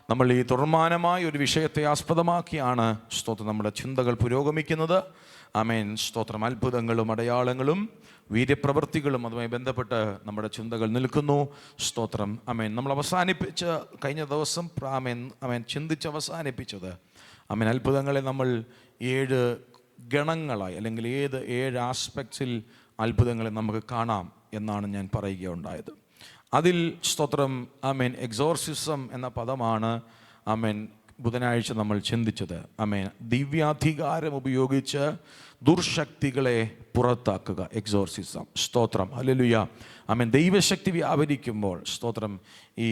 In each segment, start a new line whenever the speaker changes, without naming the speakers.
നമ്മൾ ഈ തുടർമാനമായ ഒരു വിഷയത്തെ ആസ്പദമാക്കിയാണ് സ്തോത്രം നമ്മുടെ ചിന്തകൾ പുരോഗമിക്കുന്നത്. ആമേൻ. സ്തോത്രം. അത്ഭുതങ്ങളും അടയാളങ്ങളും വീര്യപ്രവൃത്തികളും അതുമായി ബന്ധപ്പെട്ട് നമ്മുടെ ചിന്തകൾ നിൽക്കുന്നു. സ്തോത്രം. ആമേൻ. നമ്മൾ കഴിഞ്ഞ ദിവസം ചിന്തിച്ച് അവസാനിപ്പിച്ചത് അത്ഭുതങ്ങളെ നമ്മൾ 7 ഗണങ്ങളായി അല്ലെങ്കിൽ 7 ആസ്പെക്ട്സിൽ അത്ഭുതങ്ങളെ നമുക്ക് കാണാം എന്നാണ് ഞാൻ പറയുകയുണ്ടായത്. അതിൽ സ്തോത്രം എക്സോർസിസം എന്ന പദമാണ് ബുധനാഴ്ച നമ്മൾ ചിന്തിച്ചത്. ദിവ്യാധികാരം ഉപയോഗിച്ച് ദുർശക്തികളെ പുറത്താക്കുക, എക്സോർസിസം. സ്തോത്രം. ഹല്ലേലൂയ. ദൈവശക്തി വ്യാപരിക്കുമ്പോൾ സ്തോത്രം ഈ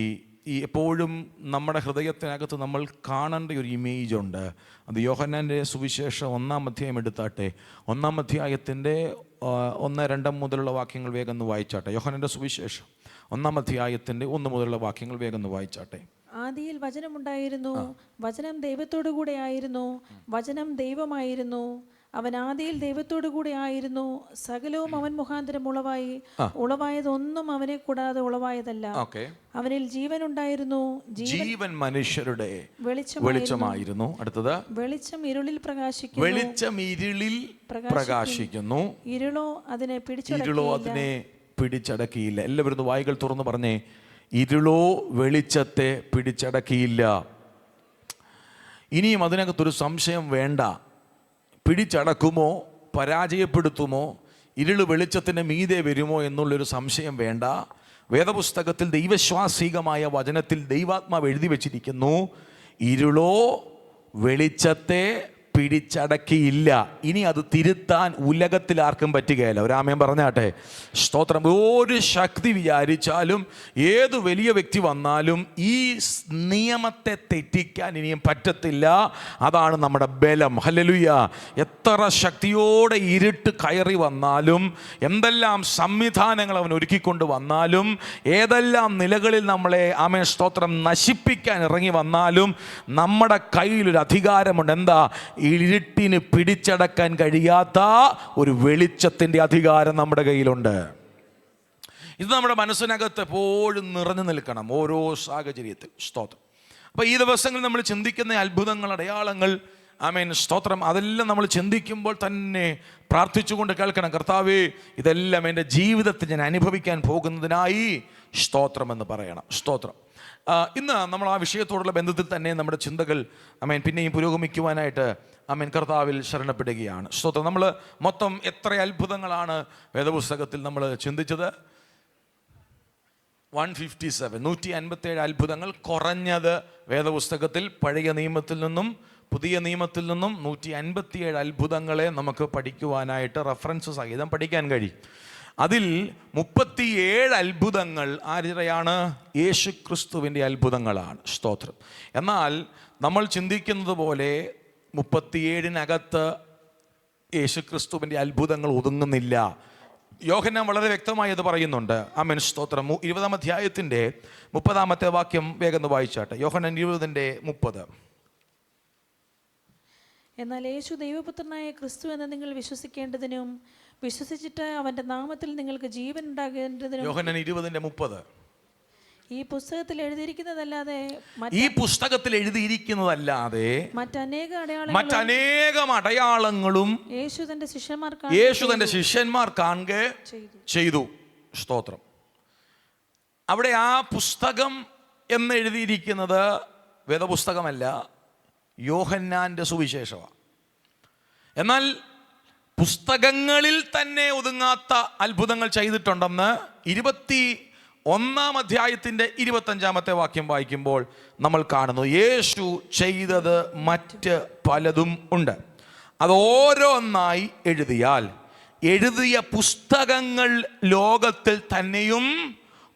എപ്പോഴും നമ്മുടെ ഹൃദയത്തിനകത്ത് നമ്മൾ കാണേണ്ട ഒരു ഇമേജ് ഉണ്ട്. അത് യോഹന്നാൻ്റെ സുവിശേഷം 1-ാം അധ്യായം എടുത്താട്ടെ. 1-ാം അധ്യായത്തിൻ്റെ 1-2 മുതലുള്ള വാക്യങ്ങൾ വേഗം ഒന്ന് വായിച്ചാട്ടെ. യോഹന്നാൻ്റെ സുവിശേഷം 1-ാം അധ്യായത്തിൻ്റെ 1 മുതലുള്ള വാക്യങ്ങൾ വേഗം ഒന്ന് വായിച്ചാട്ടെ.
ആദിയിൽ വചനമുണ്ടായിരുന്നു, വചനം ദൈവത്തോടു കൂടെ ആയിരുന്നു, വചനം ദൈവമായിരുന്നു. അവൻ ആദിയിൽ ദൈവത്തോടു കൂടെ ആയിരുന്നു. സകലവും അവൻ മുഖാന്തരം ഉളവായി, ഉളവായതൊന്നും അവനെ കൂടാതെ ഉളവായതല്ല. അവനിൽ ജീവൻ ഉണ്ടായിരുന്നു,
ജീവൻ മനുഷ്യരുടെ വെളിച്ചമായിരുന്നു. അടുത്തത്,
വെളിച്ചം ഇരുളിൽ പ്രകാശിക്കുന്നു,
വെളിച്ചം ഇരുളിൽ പ്രകാശിക്കുന്നു,
ഇരുളോ അതിനെ
പിടിച്ചടക്കിയില്ല. എല്ലാവരും വായികൾ തുറന്ന് പറഞ്ഞേ, ഇരുളോ വെളിച്ചത്തെ പിടിച്ചടക്കിയില്ല. ഇനിയും അതിനകത്തൊരു സംശയം വേണ്ട. പിടിച്ചടക്കുമോ, പരാജയപ്പെടുത്തുമോ, ഇരുള് വെളിച്ചത്തിൻ്റെ മീതെ വരുമോ എന്നുള്ളൊരു സംശയം വേണ്ട. വേദപുസ്തകത്തിൽ ദൈവശ്വാസികമായ വചനത്തിൽ ദൈവാത്മാവ് എഴുതി വച്ചിരിക്കുന്നു, ഇരുളോ വെളിച്ചത്തെ പിടിച്ചടക്കിയില്ല. ഇനി അത് തിരുത്താൻ ഉലകത്തിൽ ആർക്കും പറ്റുകയില്ല. ഒരാമയം പറഞ്ഞാട്ടെ. സ്തോത്രം. ഒരു ശക്തി വിചാരിച്ചാലും ഏത് വലിയ വ്യക്തി വന്നാലും ഈ നിയമത്തെ തെറ്റിക്കാൻ ഇനിയും പറ്റത്തില്ല. അതാണ് നമ്മുടെ ബലം. ഹല്ലേലൂയ. എത്ര ശക്തിയോടെ ഇരുട്ട് കയറി വന്നാലും, എന്തെല്ലാം സംവിധാനങ്ങൾ അവൻ ഒരുക്കിക്കൊണ്ട് വന്നാലും, ഏതെല്ലാം നിലകളിൽ നമ്മളെ സ്തോത്രം നശിപ്പിക്കാൻ ഇറങ്ങി വന്നാലും, നമ്മുടെ കയ്യിലൊരു അധികാരമുണ്ട്. എന്താ? ഇരുട്ടിന് പിടിച്ചടക്കാൻ കഴിയാത്ത ഒരു വെളിച്ചത്തിൻ്റെ അധികാരം നമ്മുടെ കയ്യിലുണ്ട്. ഇത് നമ്മുടെ മനസ്സിനകത്ത് എപ്പോഴും നിറഞ്ഞു നിൽക്കണം, ഓരോ സാഹചര്യത്തിൽ. സ്തോത്രം. അപ്പോൾ ഈ ദിവസങ്ങളിൽ നമ്മൾ ചിന്തിക്കുന്ന അത്ഭുതങ്ങൾ, അടയാളങ്ങൾ, സ്തോത്രം, അതെല്ലാം നമ്മൾ ചിന്തിക്കുമ്പോൾ തന്നെ പ്രാർത്ഥിച്ചുകൊണ്ട് കേൾക്കണം, കർത്താവേ, ഇതെല്ലാം എൻ്റെ ജീവിതത്തിൽ ഞാൻ അനുഭവിക്കാൻ പോകുന്നതിനായി സ്തോത്രം എന്ന് പറയണം. സ്തോത്രം. ഇന്ന് നമ്മൾ ആ വിഷയത്തോടുള്ള ബന്ധത്തിൽ തന്നെ നമ്മുടെ ചിന്തകൾ പിന്നെയും പുരോഗമിക്കുവാനായിട്ട് കർത്താവിൽ ശരണപ്പെടുകയാണ്. സ്തോത്രം. നമ്മൾ മൊത്തം എത്ര അത്ഭുതങ്ങളാണ് വേദപുസ്തകത്തിൽ നമ്മൾ ചിന്തിച്ചത്? 157 അത്ഭുതങ്ങൾ കുറഞ്ഞത് വേദപുസ്തകത്തിൽ പഴയ നിയമത്തിൽ നിന്നും പുതിയ നിയമത്തിൽ നിന്നും 157 അത്ഭുതങ്ങളെ നമുക്ക് പഠിക്കുവാനായിട്ട് റെഫറൻസ് സഹിതം പഠിക്കാൻ കഴിയും. അതിൽ 37 അത്ഭുതങ്ങൾ ആരുടെയാണ്? യേശു ക്രിസ്തുവിൻ്റെ അത്ഭുതങ്ങളാണ്. സ്തോത്രം. എന്നാൽ നമ്മൾ ചിന്തിക്കുന്നത് പോലെ 37-നകത്ത് യേശു ക്രിസ്തുവിൻ്റെ അത്ഭുതങ്ങൾ ഒതുങ്ങുന്നില്ല. യോഹന്നാൻ വളരെ വ്യക്തമായി അത് പറയുന്നുണ്ട്. സ്തോത്രം. 20-ാം അധ്യായത്തിൻ്റെ 30-ാമത്തെ വാക്യം വേഗം വായിച്ചാട്ടെ. യോഹന്നാൻ 20:30.
എന്നാൽ യേശു ദൈവപുത്രനായ ക്രിസ്തു എന്ന് നിങ്ങൾ വിശ്വസിക്കേണ്ടതിനും വിശ്വസിച്ചിട്ട് അവന്റെ നാമത്തിൽ നിങ്ങൾക്ക് ജീവൻ ഉണ്ടാകേണ്ടതിനും.
യോഹന്നാൻ 20:30.
ഈ പുസ്തകത്തിൽ എഴുതിയിരിക്കുന്നതല്ലാതെ
മറ്റനേകം അടയാളങ്ങളും
യേശു തന്റെ
ശിഷ്യന്മാർ കാണുക ചെയ്തു. സ്തോത്രം. അവിടെ ആ പുസ്തകം എന്ന് എഴുതിയിരിക്കുന്നത് വേദപുസ്തകമല്ല, യോഹന്നാന്റെ സുവിശേഷമാണ്. എന്നാൽ പുസ്തകങ്ങളിൽ തന്നെ ഒതുങ്ങാത്ത അത്ഭുതങ്ങൾ ചെയ്തിട്ടുണ്ടെന്ന് 21-ാം അധ്യായത്തിൻ്റെ 25-ാമത്തെ വാക്യം വായിക്കുമ്പോൾ നമ്മൾ കാണുന്നു. യേശു ചെയ്തത് മറ്റ് പലതും ഉണ്ട്. അത് ഓരോന്നായി എഴുതിയാൽ എഴുതിയ പുസ്തകങ്ങൾ ലോകത്തിൽ തന്നെയും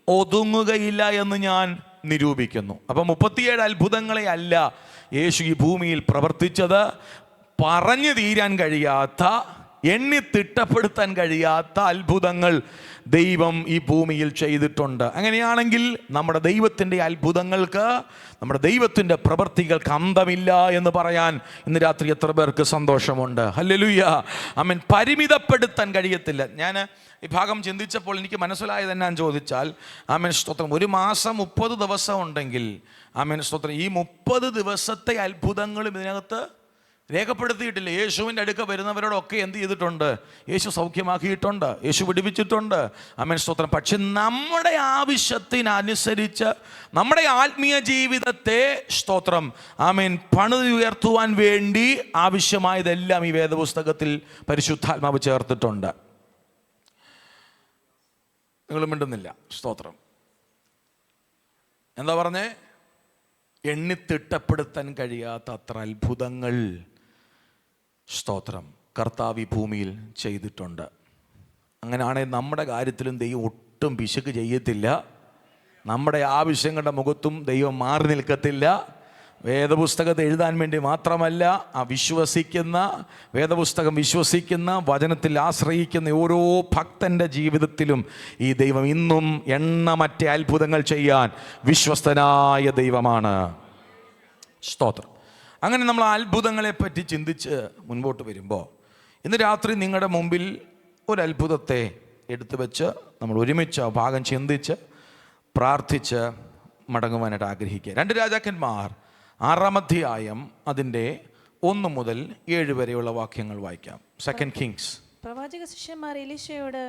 ഒതുങ്ങുകയില്ല എന്ന് ഞാൻ നിരൂപിക്കുന്നു. അപ്പം 37 അത്ഭുതങ്ങളെ അല്ല യേശു ഈ ഭൂമിയിൽ പ്രവർത്തിച്ചത്. പറഞ്ഞു തീരാൻ കഴിയാത്ത, എണ്ണി തിട്ടപ്പെടുത്താൻ കഴിയാത്ത അത്ഭുതങ്ങൾ ദൈവം ഈ ഭൂമിയിൽ ചെയ്തിട്ടുണ്ട്. അങ്ങനെയാണെങ്കിൽ നമ്മുടെ ദൈവത്തിൻ്റെ അത്ഭുതങ്ങൾക്ക്, നമ്മുടെ ദൈവത്തിൻ്റെ പ്രവൃത്തികൾക്ക് അന്തമില്ല എന്ന് പറയാൻ ഇന്ന് രാത്രി എത്ര പേർക്ക് സന്തോഷമുണ്ട്? ഹല്ലേലൂയ. ആമേൻ. പരിമിതപ്പെടുത്താൻ കഴിയത്തില്ല. ഞാൻ ഈ ഭാഗം ചിന്തിച്ചപ്പോൾ എനിക്ക് മനസ്സിലായത് എന്നാന്ന് ചോദിച്ചാൽ, ആമേൻ സ്തോത്രം, ഒരു മാസം 30 ദിവസം ഉണ്ടെങ്കിൽ, ആമേൻ സ്തോത്രം, ഈ 30 ദിവസത്തെ അത്ഭുതങ്ങളും ഇതിനകത്ത് രേഖപ്പെടുത്തിയിട്ടില്ല. യേശുവിൻ്റെ അടുക്ക വരുന്നവരോടൊക്കെ എന്ത് ചെയ്തിട്ടുണ്ട്? യേശു സൗഖ്യമാക്കിയിട്ടുണ്ട്, യേശു വിടുവിച്ചിട്ടുണ്ട്. ആമേൻ സ്തോത്രം. പക്ഷെ നമ്മുടെ ആവശ്യത്തിനനുസരിച്ച് നമ്മുടെ ആത്മീയ ജീവിതത്തെ സ്തോത്രം, ആമേൻ, പണിതുയർത്തുവാൻ വേണ്ടി ആവശ്യമായതെല്ലാം ഈ വേദപുസ്തകത്തിൽ പരിശുദ്ധാത്മാവ് ചേർത്തിട്ടുണ്ട്. നിങ്ങൾ മിണ്ടുന്നില്ല. സ്തോത്രം. എന്താ പറഞ്ഞേ? എണ്ണിത്തിട്ടപ്പെടുത്താൻ കഴിയാത്ത അത്ര അത്ഭുതങ്ങൾ സ്തോത്രം കർത്താവ് ഈ ഭൂമിയിൽ ചെയ്തിട്ടുണ്ട്. അങ്ങനെയാണെങ്കിൽ നമ്മുടെ കാര്യത്തിലും ദൈവം ഒട്ടും പിശുക്ക് ചെയ്യത്തില്ല. നമ്മുടെ ആവശ്യങ്ങളുടെ മുഖത്തും ദൈവം മാറി നിൽക്കത്തില്ല. വേദപുസ്തകത്തെ എഴുതാൻ വേണ്ടി മാത്രമല്ല, ആ വേദപുസ്തകം വിശ്വസിക്കുന്ന, വചനത്തിൽ ആശ്രയിക്കുന്ന ഓരോ ഭക്തൻ്റെ ജീവിതത്തിലും ഈ ദൈവം ഇന്നും എണ്ണമറ്റ അത്ഭുതങ്ങൾ ചെയ്യാൻ വിശ്വസ്തനായ ദൈവമാണ്. സ്തോത്രം. അങ്ങനെ നമ്മൾ അത്ഭുതങ്ങളെപ്പറ്റി ചിന്തിച്ച് മുൻപോട്ട് വരുമ്പോൾ ഇന്ന് രാത്രി നിങ്ങളുടെ മുമ്പിൽ ഒരു അത്ഭുതത്തെ എടുത്തു വെച്ച് നമ്മൾ ഒരുമിച്ച് ഭാഗം ചിന്തിച്ച് പ്രാർത്ഥിച്ച് മടങ്ങുവാനായിട്ട് ആഗ്രഹിക്കുക. 2 രാജാക്കന്മാർ 6-ാം അധ്യായം അതിൻ്റെ 1 മുതൽ 7 വരെയുള്ള വാക്യങ്ങൾ വായിക്കാം. 2 കിങ്സ്.
പ്രവാചക ശിഷ്യന്മാർ എലീശയോട്,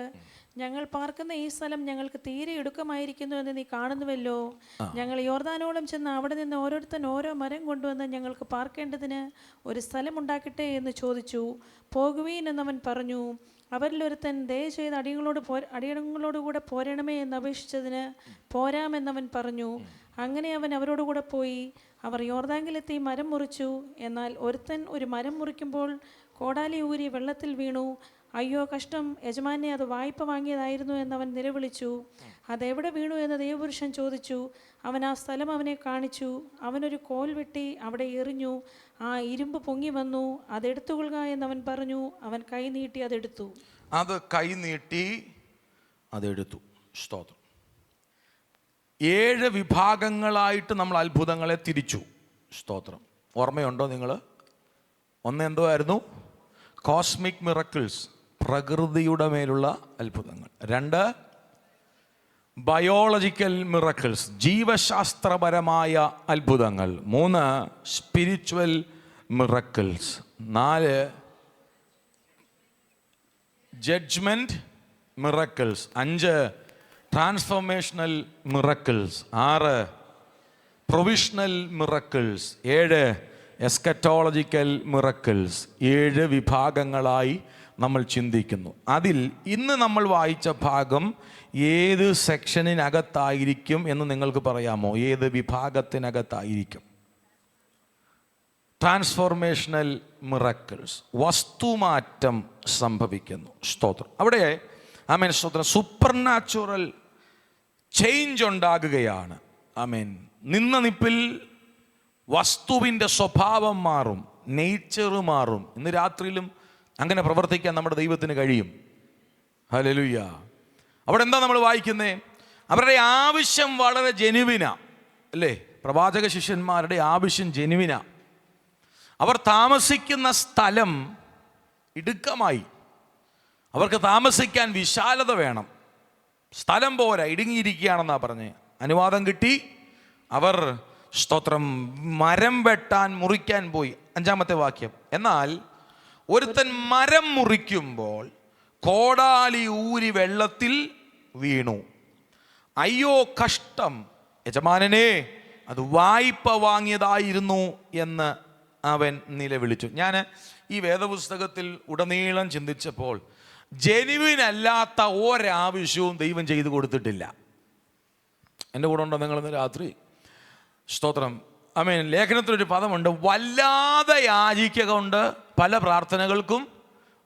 ഞങ്ങൾ പാർക്കുന്ന ഈ സ്ഥലം ഞങ്ങൾക്ക് തീരെ ഇടുക്കമായിരിക്കുന്നു എന്ന് നീ കാണുന്നുവല്ലോ. ഞങ്ങൾ യോർദാനോളം ചെന്ന് അവിടെ നിന്ന് ഓരോരുത്തൻ ഓരോ മരം കൊണ്ടുവന്ന് ഞങ്ങൾക്ക് പാർക്കേണ്ടതിന് ഒരു സ്ഥലം ഉണ്ടാക്കട്ടെ എന്ന് ചോദിച്ചു. പോകുവീൻ എന്നവൻ പറഞ്ഞു. അവരിലൊരുത്തൻ ദയ ചെയ്ത് അടിയങ്ങളോടുകൂടെ പോരണമേ എന്ന് അപേക്ഷിച്ചതിന് പോരാമെന്നവൻ പറഞ്ഞു. അങ്ങനെ അവൻ അവരോടുകൂടെ പോയി. അവർ യോർദാങ്കിലെത്തി മരം മുറിച്ചു. എന്നാൽ ഒരുത്തൻ ഒരു മരം മുറിക്കുമ്പോൾ കോടാലി ഊരി വെള്ളത്തിൽ വീണു. അയ്യോ കഷ്ടം, യജമാനെ, അത് വായ്പ വാങ്ങിയതായിരുന്നു എന്നവൻ നിലവിളിച്ചു. അതെവിടെ വീണു എന്ന് ദൈവപുരുഷൻ ചോദിച്ചു. അവൻ ആ സ്ഥലം അവനെ കാണിച്ചു. അവനൊരു കോൽ വെട്ടി അവിടെ എറിഞ്ഞു. ആ ഇരുമ്പ് പൊങ്ങി വന്നു. അതെടുത്തുകൊള്ളുക എന്നവൻ പറഞ്ഞു. അവൻ കൈ നീട്ടി അതെടുത്തു.
സ്തോത്രം. 7 വിഭാഗങ്ങളായിട്ട് നമ്മൾ അത്ഭുതങ്ങളെ തിരിച്ചു. സ്തോത്രം. ഓർമ്മയുണ്ടോ നിങ്ങൾ? ഒന്ന് എന്തോ ആയിരുന്നു? കോസ്മിക് മിറക്കിൾസ്, പ്രകൃതിയുടെ മേലുള്ള അത്ഭുതങ്ങൾ. 2 ബയോളജിക്കൽ മിറക്കിൾസ്, ജീവശാസ്ത്രപരമായ അത്ഭുതങ്ങൾ. 3 spiritual miracles. 4 judgement miracles. 5 transformational miracles. 6 provisional miracles. 7 eschatological miracles. 7 വിഭാഗങ്ങളായി നമ്മൾ ചിന്തിക്കുന്നു. അതിൽ ഇന്ന് നമ്മൾ വായിച്ച ഭാഗം ഏത് സെക്ഷനിനകത്തായിരിക്കും എന്ന് നിങ്ങൾക്ക് പറയാമോ? ഏത് വിഭാഗത്തിനകത്തായിരിക്കും? ട്രാൻസ്ഫോർമേഷണൽ മിറക്കിൾസ്, വസ്തുമാറ്റം സംഭവിക്കുന്നു. സ്തോത്രം. അവിടെ ആമേൻ സ്തോത്രം, സൂപ്പർ നാച്ചുറൽ ചേഞ്ച് ഉണ്ടാകുകയാണ്. ആമേൻ. നിന്ന നിപ്പിൽ വസ്തുവിൻ്റെ സ്വഭാവം മാറും, നേച്ചർ മാറും. ഇന്ന് രാത്രിയിലും അങ്ങനെ പ്രവർത്തിക്കാൻ നമ്മുടെ ദൈവത്തിന് കഴിയും. ഹല്ലേലൂയ. അവിടെ എന്താ നമ്മൾ വായിക്കുന്നേ? അവരുടെ ആവശ്യം വളരെ ജെനുവിനാ, അല്ലേ? പ്രവാചക ശിഷ്യന്മാരുടെ ആവശ്യം ജെനുവിനാ. അവർ താമസിക്കുന്ന സ്ഥലം ഇടുക്കമായി. അവർക്ക് താമസിക്കാൻ വിശാലത വേണം. സ്ഥലം പോരാ, ഇടുങ്ങിയിരിക്കുകയാണെന്നാ പറഞ്ഞേ. അനുവാദം കിട്ടി. അവർ സ്തോത്രം മരം വെട്ടാൻ, മുറിക്കാൻ പോയി. 5-ാമത്തെ വാക്യം. എന്നാൽ ഒരുത്തൻ മരം മുറിക്കുമ്പോൾ കോടാലി ഊരി വെള്ളത്തിൽ വീണു. അയ്യോ കഷ്ടം, യജമാനനെ, അത് വായ്പ വാങ്ങിയതായിരുന്നു എന്ന് അവൻ നിലവിളിച്ചു. ഞാൻ ഈ വേദപുസ്തകത്തിൽ ഉടനീളം ചിന്തിച്ചപ്പോൾ ജെനുവിൻ അല്ലാത്ത ഒരാവശ്യവും ദൈവം ചെയ്തു കൊടുത്തിട്ടില്ല. എൻ്റെ കൂടെ ഉണ്ടോ നിങ്ങളിന്ന് രാത്രി? സ്തോത്രം. ആമേൻ. ലേഖനത്തിലൊരു പദമുണ്ട്, വല്ലാതെ യാചിക്കുക കൊണ്ട് പല പ്രാർത്ഥനകൾക്കും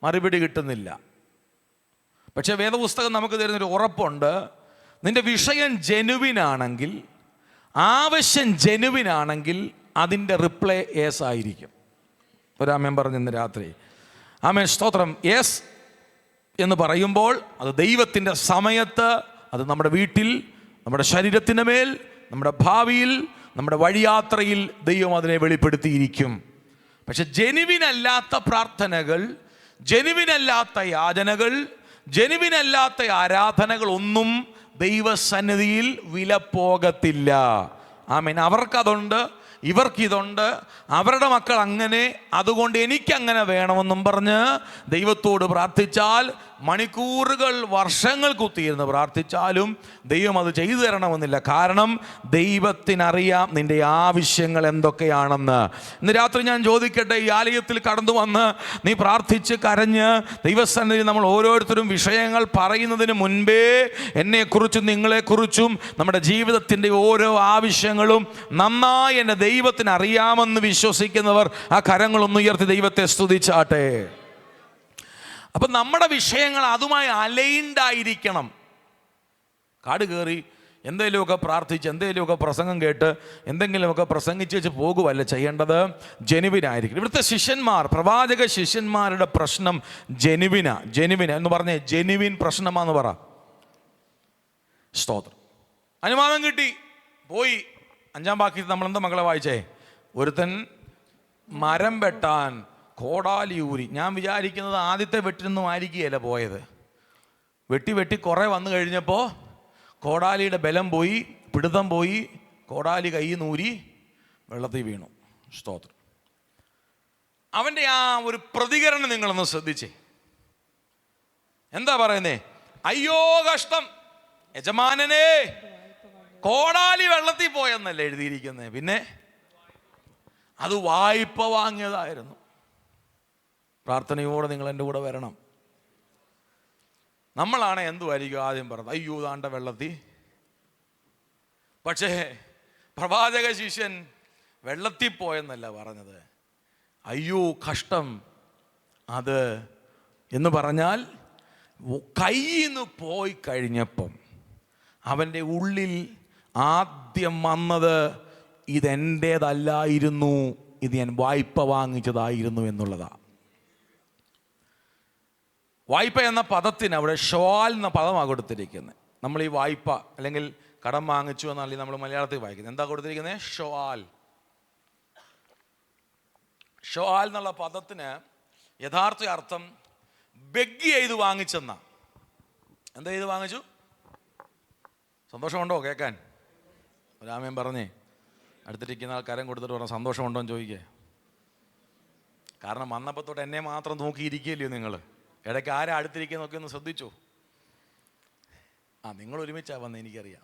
മറുപടി കിട്ടുന്നില്ല. പക്ഷേ വേദപുസ്തകം നമുക്ക് തരുന്നൊരു ഉറപ്പുണ്ട്, നിന്റെ വിഷയം ജെനുവിനാണെങ്കിൽ, ആവശ്യം ജെനുവിനാണെങ്കിൽ അതിൻ്റെ റിപ്ലൈ യേസ് ആയിരിക്കും. ഒരാമേൻ പറഞ്ഞു ഇന്ന് രാത്രി. ആമേൻ സ്തോത്രം. യേസ് എന്ന് പറയുമ്പോൾ അത് ദൈവത്തിൻ്റെ സമയത്ത്, അത് നമ്മുടെ വീട്ടിൽ, നമ്മുടെ ശരീരത്തിൻ്റെ മേൽ, നമ്മുടെ ഭാവിയിൽ, നമ്മുടെ വഴിയാത്രയിൽ ദൈവം അതിനെ വെളിപ്പെടുത്തിയിരിക്കും. പക്ഷെ ജെനുവിനല്ലാത്ത പ്രാർത്ഥനകൾ, ജെനുവിനല്ലാത്ത യാചനകൾ, ജെനുവിനല്ലാത്ത ആരാധനകൾ ഒന്നും ദൈവസന്നിധിയിൽ വില പോകത്തില്ല. ആമേൻ. അവർക്കതുണ്ട്, ഇവർക്കിതുണ്ട്, അവരുടെ മക്കൾ അങ്ങനെ, അതുകൊണ്ട് എനിക്കങ്ങനെ വേണമെന്നും പറഞ്ഞ് ദൈവത്തോട് പ്രാർത്ഥിച്ചാൽ മണിക്കൂറുകൾ, വർഷങ്ങൾ കുത്തിയിരുന്ന് പ്രാർത്ഥിച്ചാലും ദൈവം അത് ചെയ്തു തരണമെന്നില്ല. കാരണം ദൈവത്തിനറിയാം നിൻ്റെ ആവശ്യങ്ങൾ എന്തൊക്കെയാണെന്ന്. ഇന്ന് രാത്രി ഞാൻ ചോദിക്കട്ടെ, ഈ ആലയത്തിൽ കടന്നു വന്ന് നീ പ്രാർത്ഥിച്ച് കരഞ്ഞ് ദൈവസന്നിധിയിൽ നമ്മൾ ഓരോരുത്തരും വിഷയങ്ങൾ പറയുന്നതിന് മുൻപേ എന്നെക്കുറിച്ചും നിങ്ങളെക്കുറിച്ചും നമ്മുടെ ജീവിതത്തിൻ്റെ ഓരോ ആവശ്യങ്ങളും നന്നായി എൻ്റെ ദൈവത്തിന് അറിയാമെന്ന് വിശ്വസിക്കുന്നവർ ആ കരങ്ങളൊന്ന് ഉയർത്തി ദൈവത്തെ സ്തുതിച്ചാട്ടെ. അപ്പം നമ്മുടെ വിഷയങ്ങൾ അതുമായി അലൈൻഡായിരിക്കണം. കാട് കയറി എന്തെങ്കിലുമൊക്കെ പ്രാർത്ഥിച്ച്, എന്തെങ്കിലുമൊക്കെ പ്രസംഗം കേട്ട്, എന്തെങ്കിലുമൊക്കെ പ്രസംഗിച്ച് വെച്ച് പോകുവല്ല ചെയ്യേണ്ടത്. ജെനുവിനായിരിക്കും. ഇവിടുത്തെ ശിഷ്യന്മാർ, പ്രവാചക ശിഷ്യന്മാരുടെ പ്രശ്നം ജെനുവിന എന്ന് പറഞ്ഞേ, ജെനുവിൻ പ്രശ്നമാണെന്ന് പറ. സ്തോത്രം. അനുവാദം കിട്ടി, പോയി. 5-ാം വാക്യത്തിൽ നമ്മളെന്താ മക്കളെ വായിച്ചേ? ഒരുത്തൻ മരം വെട്ടാൻ കോടാലി ഊരി. ഞാൻ വിചാരിക്കുന്നത് ആദ്യത്തെ വെട്ടിനൊന്നും ആയിരിക്കുകയല്ല പോയത്. വെട്ടി കുറേ വന്നു കഴിഞ്ഞപ്പോൾ കോടാലിയുടെ ബലം പോയി, പിടുത്തം പോയി, കോടാലി കയ്യിൽ നൂരി വെള്ളത്തിൽ വീണു. സ്തോത്രം. അവൻ്റെ ആ ഒരു പ്രതികരണം നിങ്ങളൊന്ന് ശ്രദ്ധിച്ചേ. എന്താ പറയുന്നേ? അയ്യോ കഷ്ടം, യജമാനനെ, കോടാലി വെള്ളത്തിൽ പോയെന്നല്ലേ എഴുതിയിരിക്കുന്നത്. പിന്നെ അത് വായ്പ വാങ്ങിയതായിരുന്നു. പ്രാർത്ഥനയോടെ നിങ്ങൾ എൻ്റെ കൂടെ വരണം. നമ്മളാണ് എന്തുമായിരിക്കും ആദ്യം പറഞ്ഞത്? അയ്യോ താണ്ട വെള്ളത്തിൽ. പക്ഷേ പ്രവാചക ശിഷ്യൻ വെള്ളത്തിൽ പോയെന്നല്ല പറഞ്ഞത്. അയ്യോ കഷ്ടം. അത് എന്ന് പറഞ്ഞാൽ കയ്യിൽ നിന്ന് പോയി കഴിഞ്ഞപ്പം അവൻ്റെ ഉള്ളിൽ ആദ്യം വന്നത് ഇതെൻ്റേതല്ലായിരുന്നു, ഇത് ഞാൻ വായ്പ വാങ്ങിച്ചതായിരുന്നു എന്നുള്ളതാണ്. വായ്പ എന്ന പദത്തിന് അവിടെ ഷോൽ എന്ന പദമാണ് കൊടുത്തിരിക്കുന്നത്. നമ്മൾ ഈ വായ്പ അല്ലെങ്കിൽ കടം വാങ്ങിച്ചു എന്നല്ല നമ്മൾ മലയാളത്തിൽ വായിക്കുന്നത്. എന്താ കൊടുത്തിരിക്കുന്നത്? ഷോൽ. ഷോൽ എന്നുള്ള പദത്തിന് യഥാർത്ഥ അർത്ഥം ബെഗ് ചെയ്ത് വാങ്ങിച്ചെന്ന. എന്താ ചെയ്ത് വാങ്ങിച്ചു? സന്തോഷമുണ്ടോ കേൾക്കാൻ? രാമൻ പറഞ്ഞേ, അടുത്തിരിക്കുന്ന ആൾക്കാരും കൊടുത്തിട്ട് പറഞ്ഞ സന്തോഷമുണ്ടോ എന്ന് ചോദിക്കേ. കാരണം വന്നപ്പോൾ തൊട്ട് എന്നെ മാത്രം നോക്കിയിരിക്കുകയല്ലയോ നിങ്ങൾ? ഇടയ്ക്ക് ആരാ അടുത്തിരിക്കുക നോക്കി ഒന്ന് ശ്രദ്ധിച്ചോ? നിങ്ങൾ ഒരുമിച്ചാണ് വന്നത്, എനിക്കറിയാം.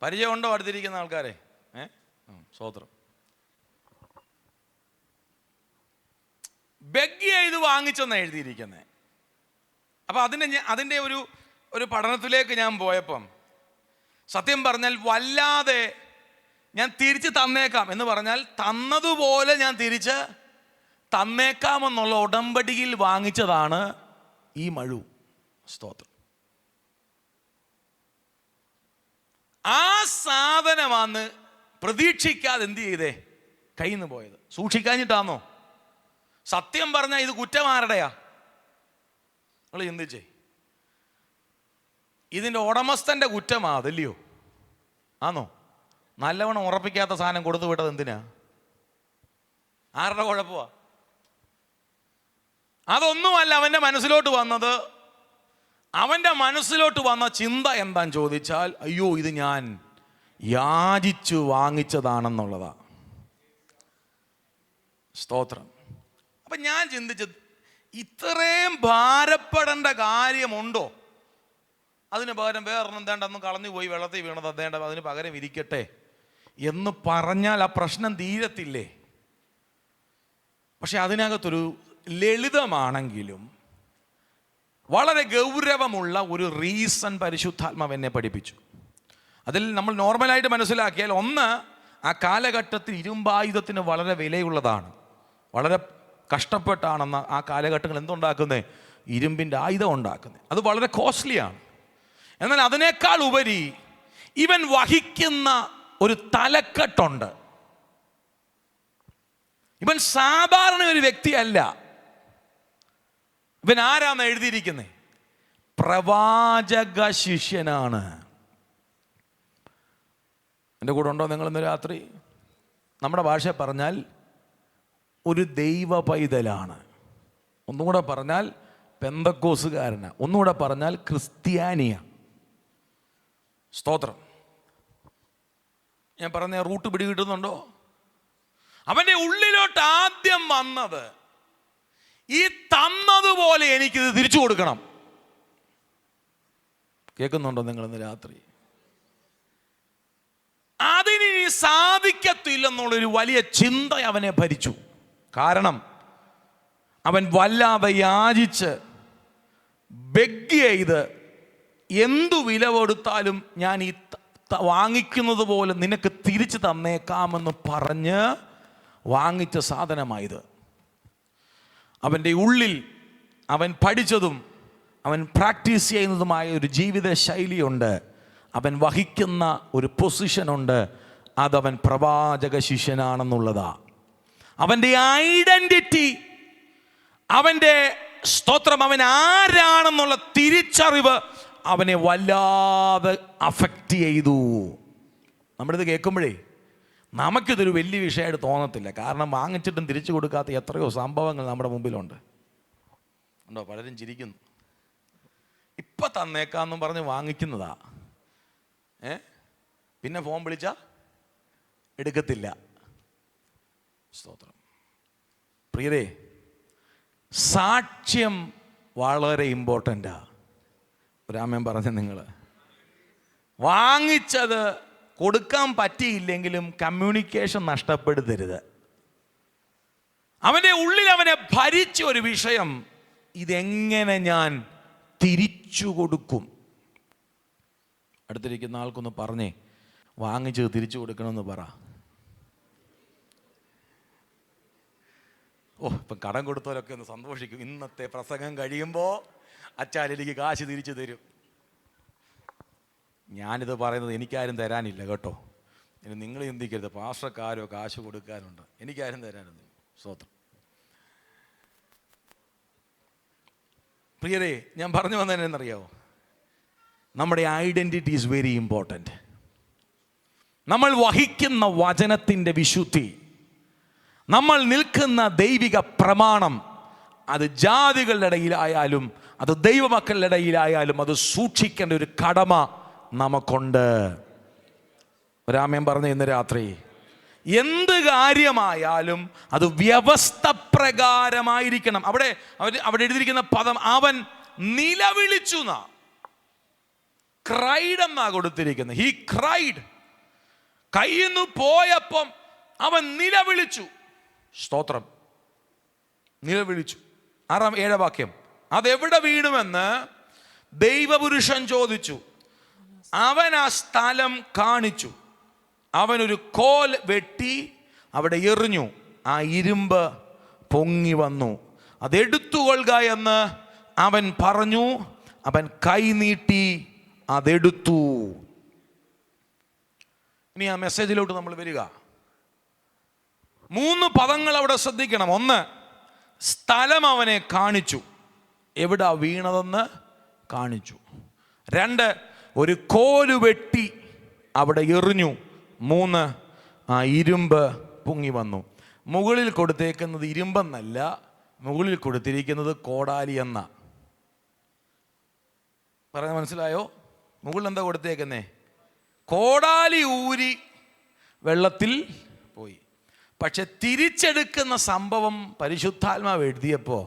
പരിചയമുണ്ടോ അടുത്തിരിക്കുന്ന ആൾക്കാരെ? സ്തോത്രം. ബെഗ് ചെയ്ത് വാങ്ങിച്ചെന്നാണ് എഴുതിയിരിക്കുന്നത്. അപ്പം അതിൻ്റെ ഒരു പഠനത്തിലേക്ക് ഞാൻ പോയപ്പം സത്യം പറഞ്ഞാൽ വല്ലാതെ ഞാൻ തിരിച്ച് തന്നേക്കാം എന്ന് പറഞ്ഞാൽ തന്നതുപോലെ ഞാൻ തിരിച്ച് തന്നേക്കാമെന്നുള്ള ഉടമ്പടിയിൽ വാങ്ങിച്ചതാണ് ഈ മഴു. സ്തോത്രം. ആ സാധനമാണ് പ്രതീക്ഷിക്കാതെ എന്ത് ചെയ്തേ കയ്യിൽ നിന്ന് പോയത്. സൂക്ഷിക്കാഞ്ഞിട്ടാണോ? സത്യം പറഞ്ഞാൽ ഇത് കുറ്റമാരുടെയാ? നിങ്ങൾ ചിന്തിച്ചേ. ഇതിൻ്റെ ഉടമസ്ഥൻ്റെ കുറ്റമാ അതല്ലയോ? ആണോ? നല്ലവണ്ണം ഉറപ്പിക്കാത്ത സാധനം കൊടുത്തു വിട്ടത് എന്തിനാ? ആരുടെ കുഴപ്പമാ? അതൊന്നുമല്ല അവൻ്റെ മനസ്സിലോട്ട് വന്നത്. അവൻ്റെ മനസ്സിലോട്ട് വന്ന ചിന്ത എന്താന്ന് ചോദിച്ചാൽ, അയ്യോ ഇത് ഞാൻ യാചിച്ചു വാങ്ങിച്ചതാണെന്നുള്ളതാ. സ്തോത്രം. അപ്പം ഞാൻ ചിന്തിച്ചത്, ഇത്രയും ഭാരപ്പെടേണ്ട കാര്യമുണ്ടോ? അതിന് പകരം വേറൊന്നും എന്താണ്ടൊന്നും കളഞ്ഞു പോയി വെള്ളത്തിൽ വീണത് അതേണ്ട അതിന് പകരം ഇരിക്കട്ടെ എന്ന് പറഞ്ഞാൽ ആ പ്രശ്നം തീരത്തില്ലേ? പക്ഷെ അതിനകത്തൊരു ലളിതമാണെങ്കിലും വളരെ ഗൗരവമുള്ള ഒരു റീസൺ പരിശുദ്ധാത്മാവ് എന്നെ പഠിപ്പിച്ചു. അതിൽ നമ്മൾ നോർമലായിട്ട് മനസ്സിലാക്കിയാൽ, ഒന്ന്, ആ കാലഘട്ടത്തിൽ ഇരുമ്പായുധത്തിന് വളരെ വിലയുള്ളതാണ്. വളരെ കഷ്ടപ്പെട്ടാണെന്ന ആ കാലഘട്ടങ്ങൾ എന്തുണ്ടാക്കുന്നത്? ഇരുമ്പിൻ്റെ ആയുധം ഉണ്ടാക്കുന്നത്. അത് വളരെ കോസ്റ്റ്ലിയാണ്. എന്നാൽ അതിനേക്കാൾ ഉപരി ഇവൻ വഹിക്കുന്ന ഒരു തലക്കെട്ടുണ്ട്. ഇവൻ സാധാരണ ഒരു വ്യക്തിയല്ല. ഇവൻ ആരാന്ന് എഴുതിയിരിക്കുന്നേ? പ്രവാചക ശിഷ്യനാണ്. എൻ്റെ കൂടെ ഉണ്ടോ നിങ്ങൾ ഇന്ന് രാത്രി? നമ്മുടെ ഭാഷ പറഞ്ഞാൽ ഒരു ദൈവ പൈതലാണ്. ഒന്നുകൂടെ പറഞ്ഞാൽ പെന്തക്കോസുകാരനാണ്. ഒന്നുകൂടെ പറഞ്ഞാൽ ക്രിസ്ത്യാനിയ. സ്തോത്രം. ഞാൻ പറഞ്ഞ റൂട്ട് പിടികിട്ടുന്നുണ്ടോ? അവൻ്റെ ഉള്ളിലോട്ട് ആദ്യം വന്നത്, ഈ തന്നതുപോലെ എനിക്കിത് തിരിച്ചു കൊടുക്കണം. കേൾക്കുന്നുണ്ടോ നിങ്ങൾ ഇന്ന് രാത്രി? അതിനി സാധിക്കത്തില്ലെന്നുള്ളൊരു വലിയ ചിന്ത അവനെ ഭരിച്ചു. കാരണം അവൻ വല്ലാതെ യാചിച്ച് ബെഗ് ചെയ്ത്, എന്തു വില കൊടുത്താലും ഞാൻ ഈ വാങ്ങിക്കുന്നത് പോലെ നിനക്ക് തിരിച്ചു തന്നേക്കാമെന്ന് പറഞ്ഞ് വാങ്ങിച്ച സാധനമായത്. അവൻ്റെ ഉള്ളിൽ അവൻ പഠിച്ചതും അവൻ പ്രാക്ടീസ് ചെയ്യുന്നതുമായ ഒരു ജീവിത ശൈലിയുണ്ട്. അവൻ വഹിക്കുന്ന ഒരു പൊസിഷനുണ്ട്. അതവൻ പ്രവാചക ശിഷ്യനാണെന്നുള്ളതാ. അവൻ്റെ ഐഡൻറ്റിറ്റി, അവൻ്റെ സ്തോത്രം, അവൻ ആരാണെന്നുള്ള തിരിച്ചറിവ് അവനെ വല്ലാതെ അഫക്റ്റ് ചെയ്തു. നമ്മളിത് കേൾക്കുമ്പോഴേ നമുക്കിതൊരു വലിയ വിഷയമായിട്ട് തോന്നത്തില്ല. കാരണം വാങ്ങിച്ചിട്ടും തിരിച്ചു കൊടുക്കാത്ത എത്രയോ സംഭവങ്ങൾ നമ്മുടെ മുമ്പിലുണ്ട്. ഉണ്ടോ? പലരും ചിരിക്കുന്നു. ഇപ്പം തന്നേക്കാന്നും പറഞ്ഞ് വാങ്ങിക്കുന്നതാ. പിന്നെ ഫോൺ വിളിച്ചാൽ എടുക്കത്തില്ല. സ്തോത്രം. പ്രിയരേ, സാക്ഷ്യം വളരെ ഇമ്പോർട്ടൻ്റാ. ഒരാമൻ പറഞ്ഞ നിങ്ങൾ വാങ്ങിച്ചത് കൊടുക്കാൻ പറ്റിയില്ലെങ്കിലും കമ്മ്യൂണിക്കേഷൻ നഷ്ടപ്പെടുത്തരുത്. അവൻ്റെ ഉള്ളിൽ അവനെ ഭരിച്ച ഒരു വിഷയം, ഇതെങ്ങനെ ഞാൻ തിരിച്ചു കൊടുക്കും. അടുത്തിരിക്കുന്ന ആൾക്കൊന്ന് പറഞ്ഞേ, വാങ്ങിച്ചത് തിരിച്ചു കൊടുക്കണമെന്ന് പറ. ഇപ്പം കടം കൊടുത്തവരൊക്കെ ഒന്ന് സന്തോഷിക്കും. ഇന്നത്തെ പ്രസംഗം കഴിയുമ്പോൾ അച്ചാലെനിക്ക് കാശ് തിരിച്ചു തരും. ഞാനിത് പറയുന്നത് എനിക്കാരും തരാനില്ല കേട്ടോ. ഇനി നിങ്ങൾ ചിന്തിക്കരുത് പാസ്റ്റർക്കാരോ കാശ് കൊടുക്കാനുണ്ട്. എനിക്കാരും തരാനൊന്നും. സ്തോത്രം. പ്രിയരേ, ഞാൻ പറഞ്ഞു വന്നതെന്നറിയാമോ? നമ്മുടെ ഐഡൻറ്റിറ്റി ഈസ് വെരി ഇമ്പോർട്ടൻറ്റ്. നമ്മൾ വഹിക്കുന്ന വചനത്തിൻ്റെ വിശുദ്ധി, നമ്മൾ നിൽക്കുന്ന ദൈവിക പ്രമാണം, അത് ജാതികളുടെ ഇടയിലായാലും അത് ദൈവമക്കളുടെ ഇടയിലായാലും അത് സൂക്ഷിക്കേണ്ട ഒരു കടമ നമുക്കുണ്ട്. ഒരാമൻ പറഞ്ഞ ഇന്ന് രാത്രി എന്ത് കാര്യമായാലും അത് വ്യവസ്ഥ പ്രകാരമായിരിക്കണം. അവിടെ എഴുതിയിരിക്കുന്ന പദം അവൻ നിലവിളിച്ചു എന്നാ, ക്രൈഡ് എന്നാ കൊടുത്തിരിക്കുന്നത്. He cried. കയ്യിൽ നിന്ന് പോയപ്പം അവൻ നിലവിളിച്ചു. സ്തോത്രം. നിലവിളിച്ചു. 6-7 വാക്യം. അതെവിടെ വീണുമെന്ന് ദൈവപുരുഷൻ ചോദിച്ചു. അവൻ ആ സ്ഥലം കാണിച്ചു. അവനൊരു കോൽ വെട്ടി അവിടെ എറിഞ്ഞു. ആ ഇരുമ്പ് പൊങ്ങി വന്നു. അതെടുത്തുകൊള്ളുക എന്ന് അവൻ പറഞ്ഞു. അവൻ കൈ നീട്ടി അതെടുത്തു. ഇനി ആ മെസ്സേജിലോട്ട് നമ്മൾ വരിക. 3 പദങ്ങൾ അവിടെ ശ്രദ്ധിക്കണം. 1, സ്ഥലം അവനെ കാണിച്ചു, എവിടാ വീണതെന്ന് കാണിച്ചു. 2, ഒരു കോല് വെട്ടി അവിടെ എറിഞ്ഞു. 3, ആ ഇരുമ്പ് പൊങ്ങി വന്നു. മുകളിൽ കൊടുത്തേക്കുന്നത് ഇരുമ്പെന്നല്ല, മുകളിൽ കൊടുത്തിരിക്കുന്നത് കോടാലി എന്ന. പറഞ്ഞ മനസ്സിലായോ? മുകളിൽ എന്താ കൊടുത്തേക്കുന്നേ? കോടാലി ഊരി വെള്ളത്തിൽ പോയി. പക്ഷെ തിരിച്ചെടുക്കുന്ന സംഭവം പരിശുദ്ധാത്മാവ് എഴുതിയപ്പോൾ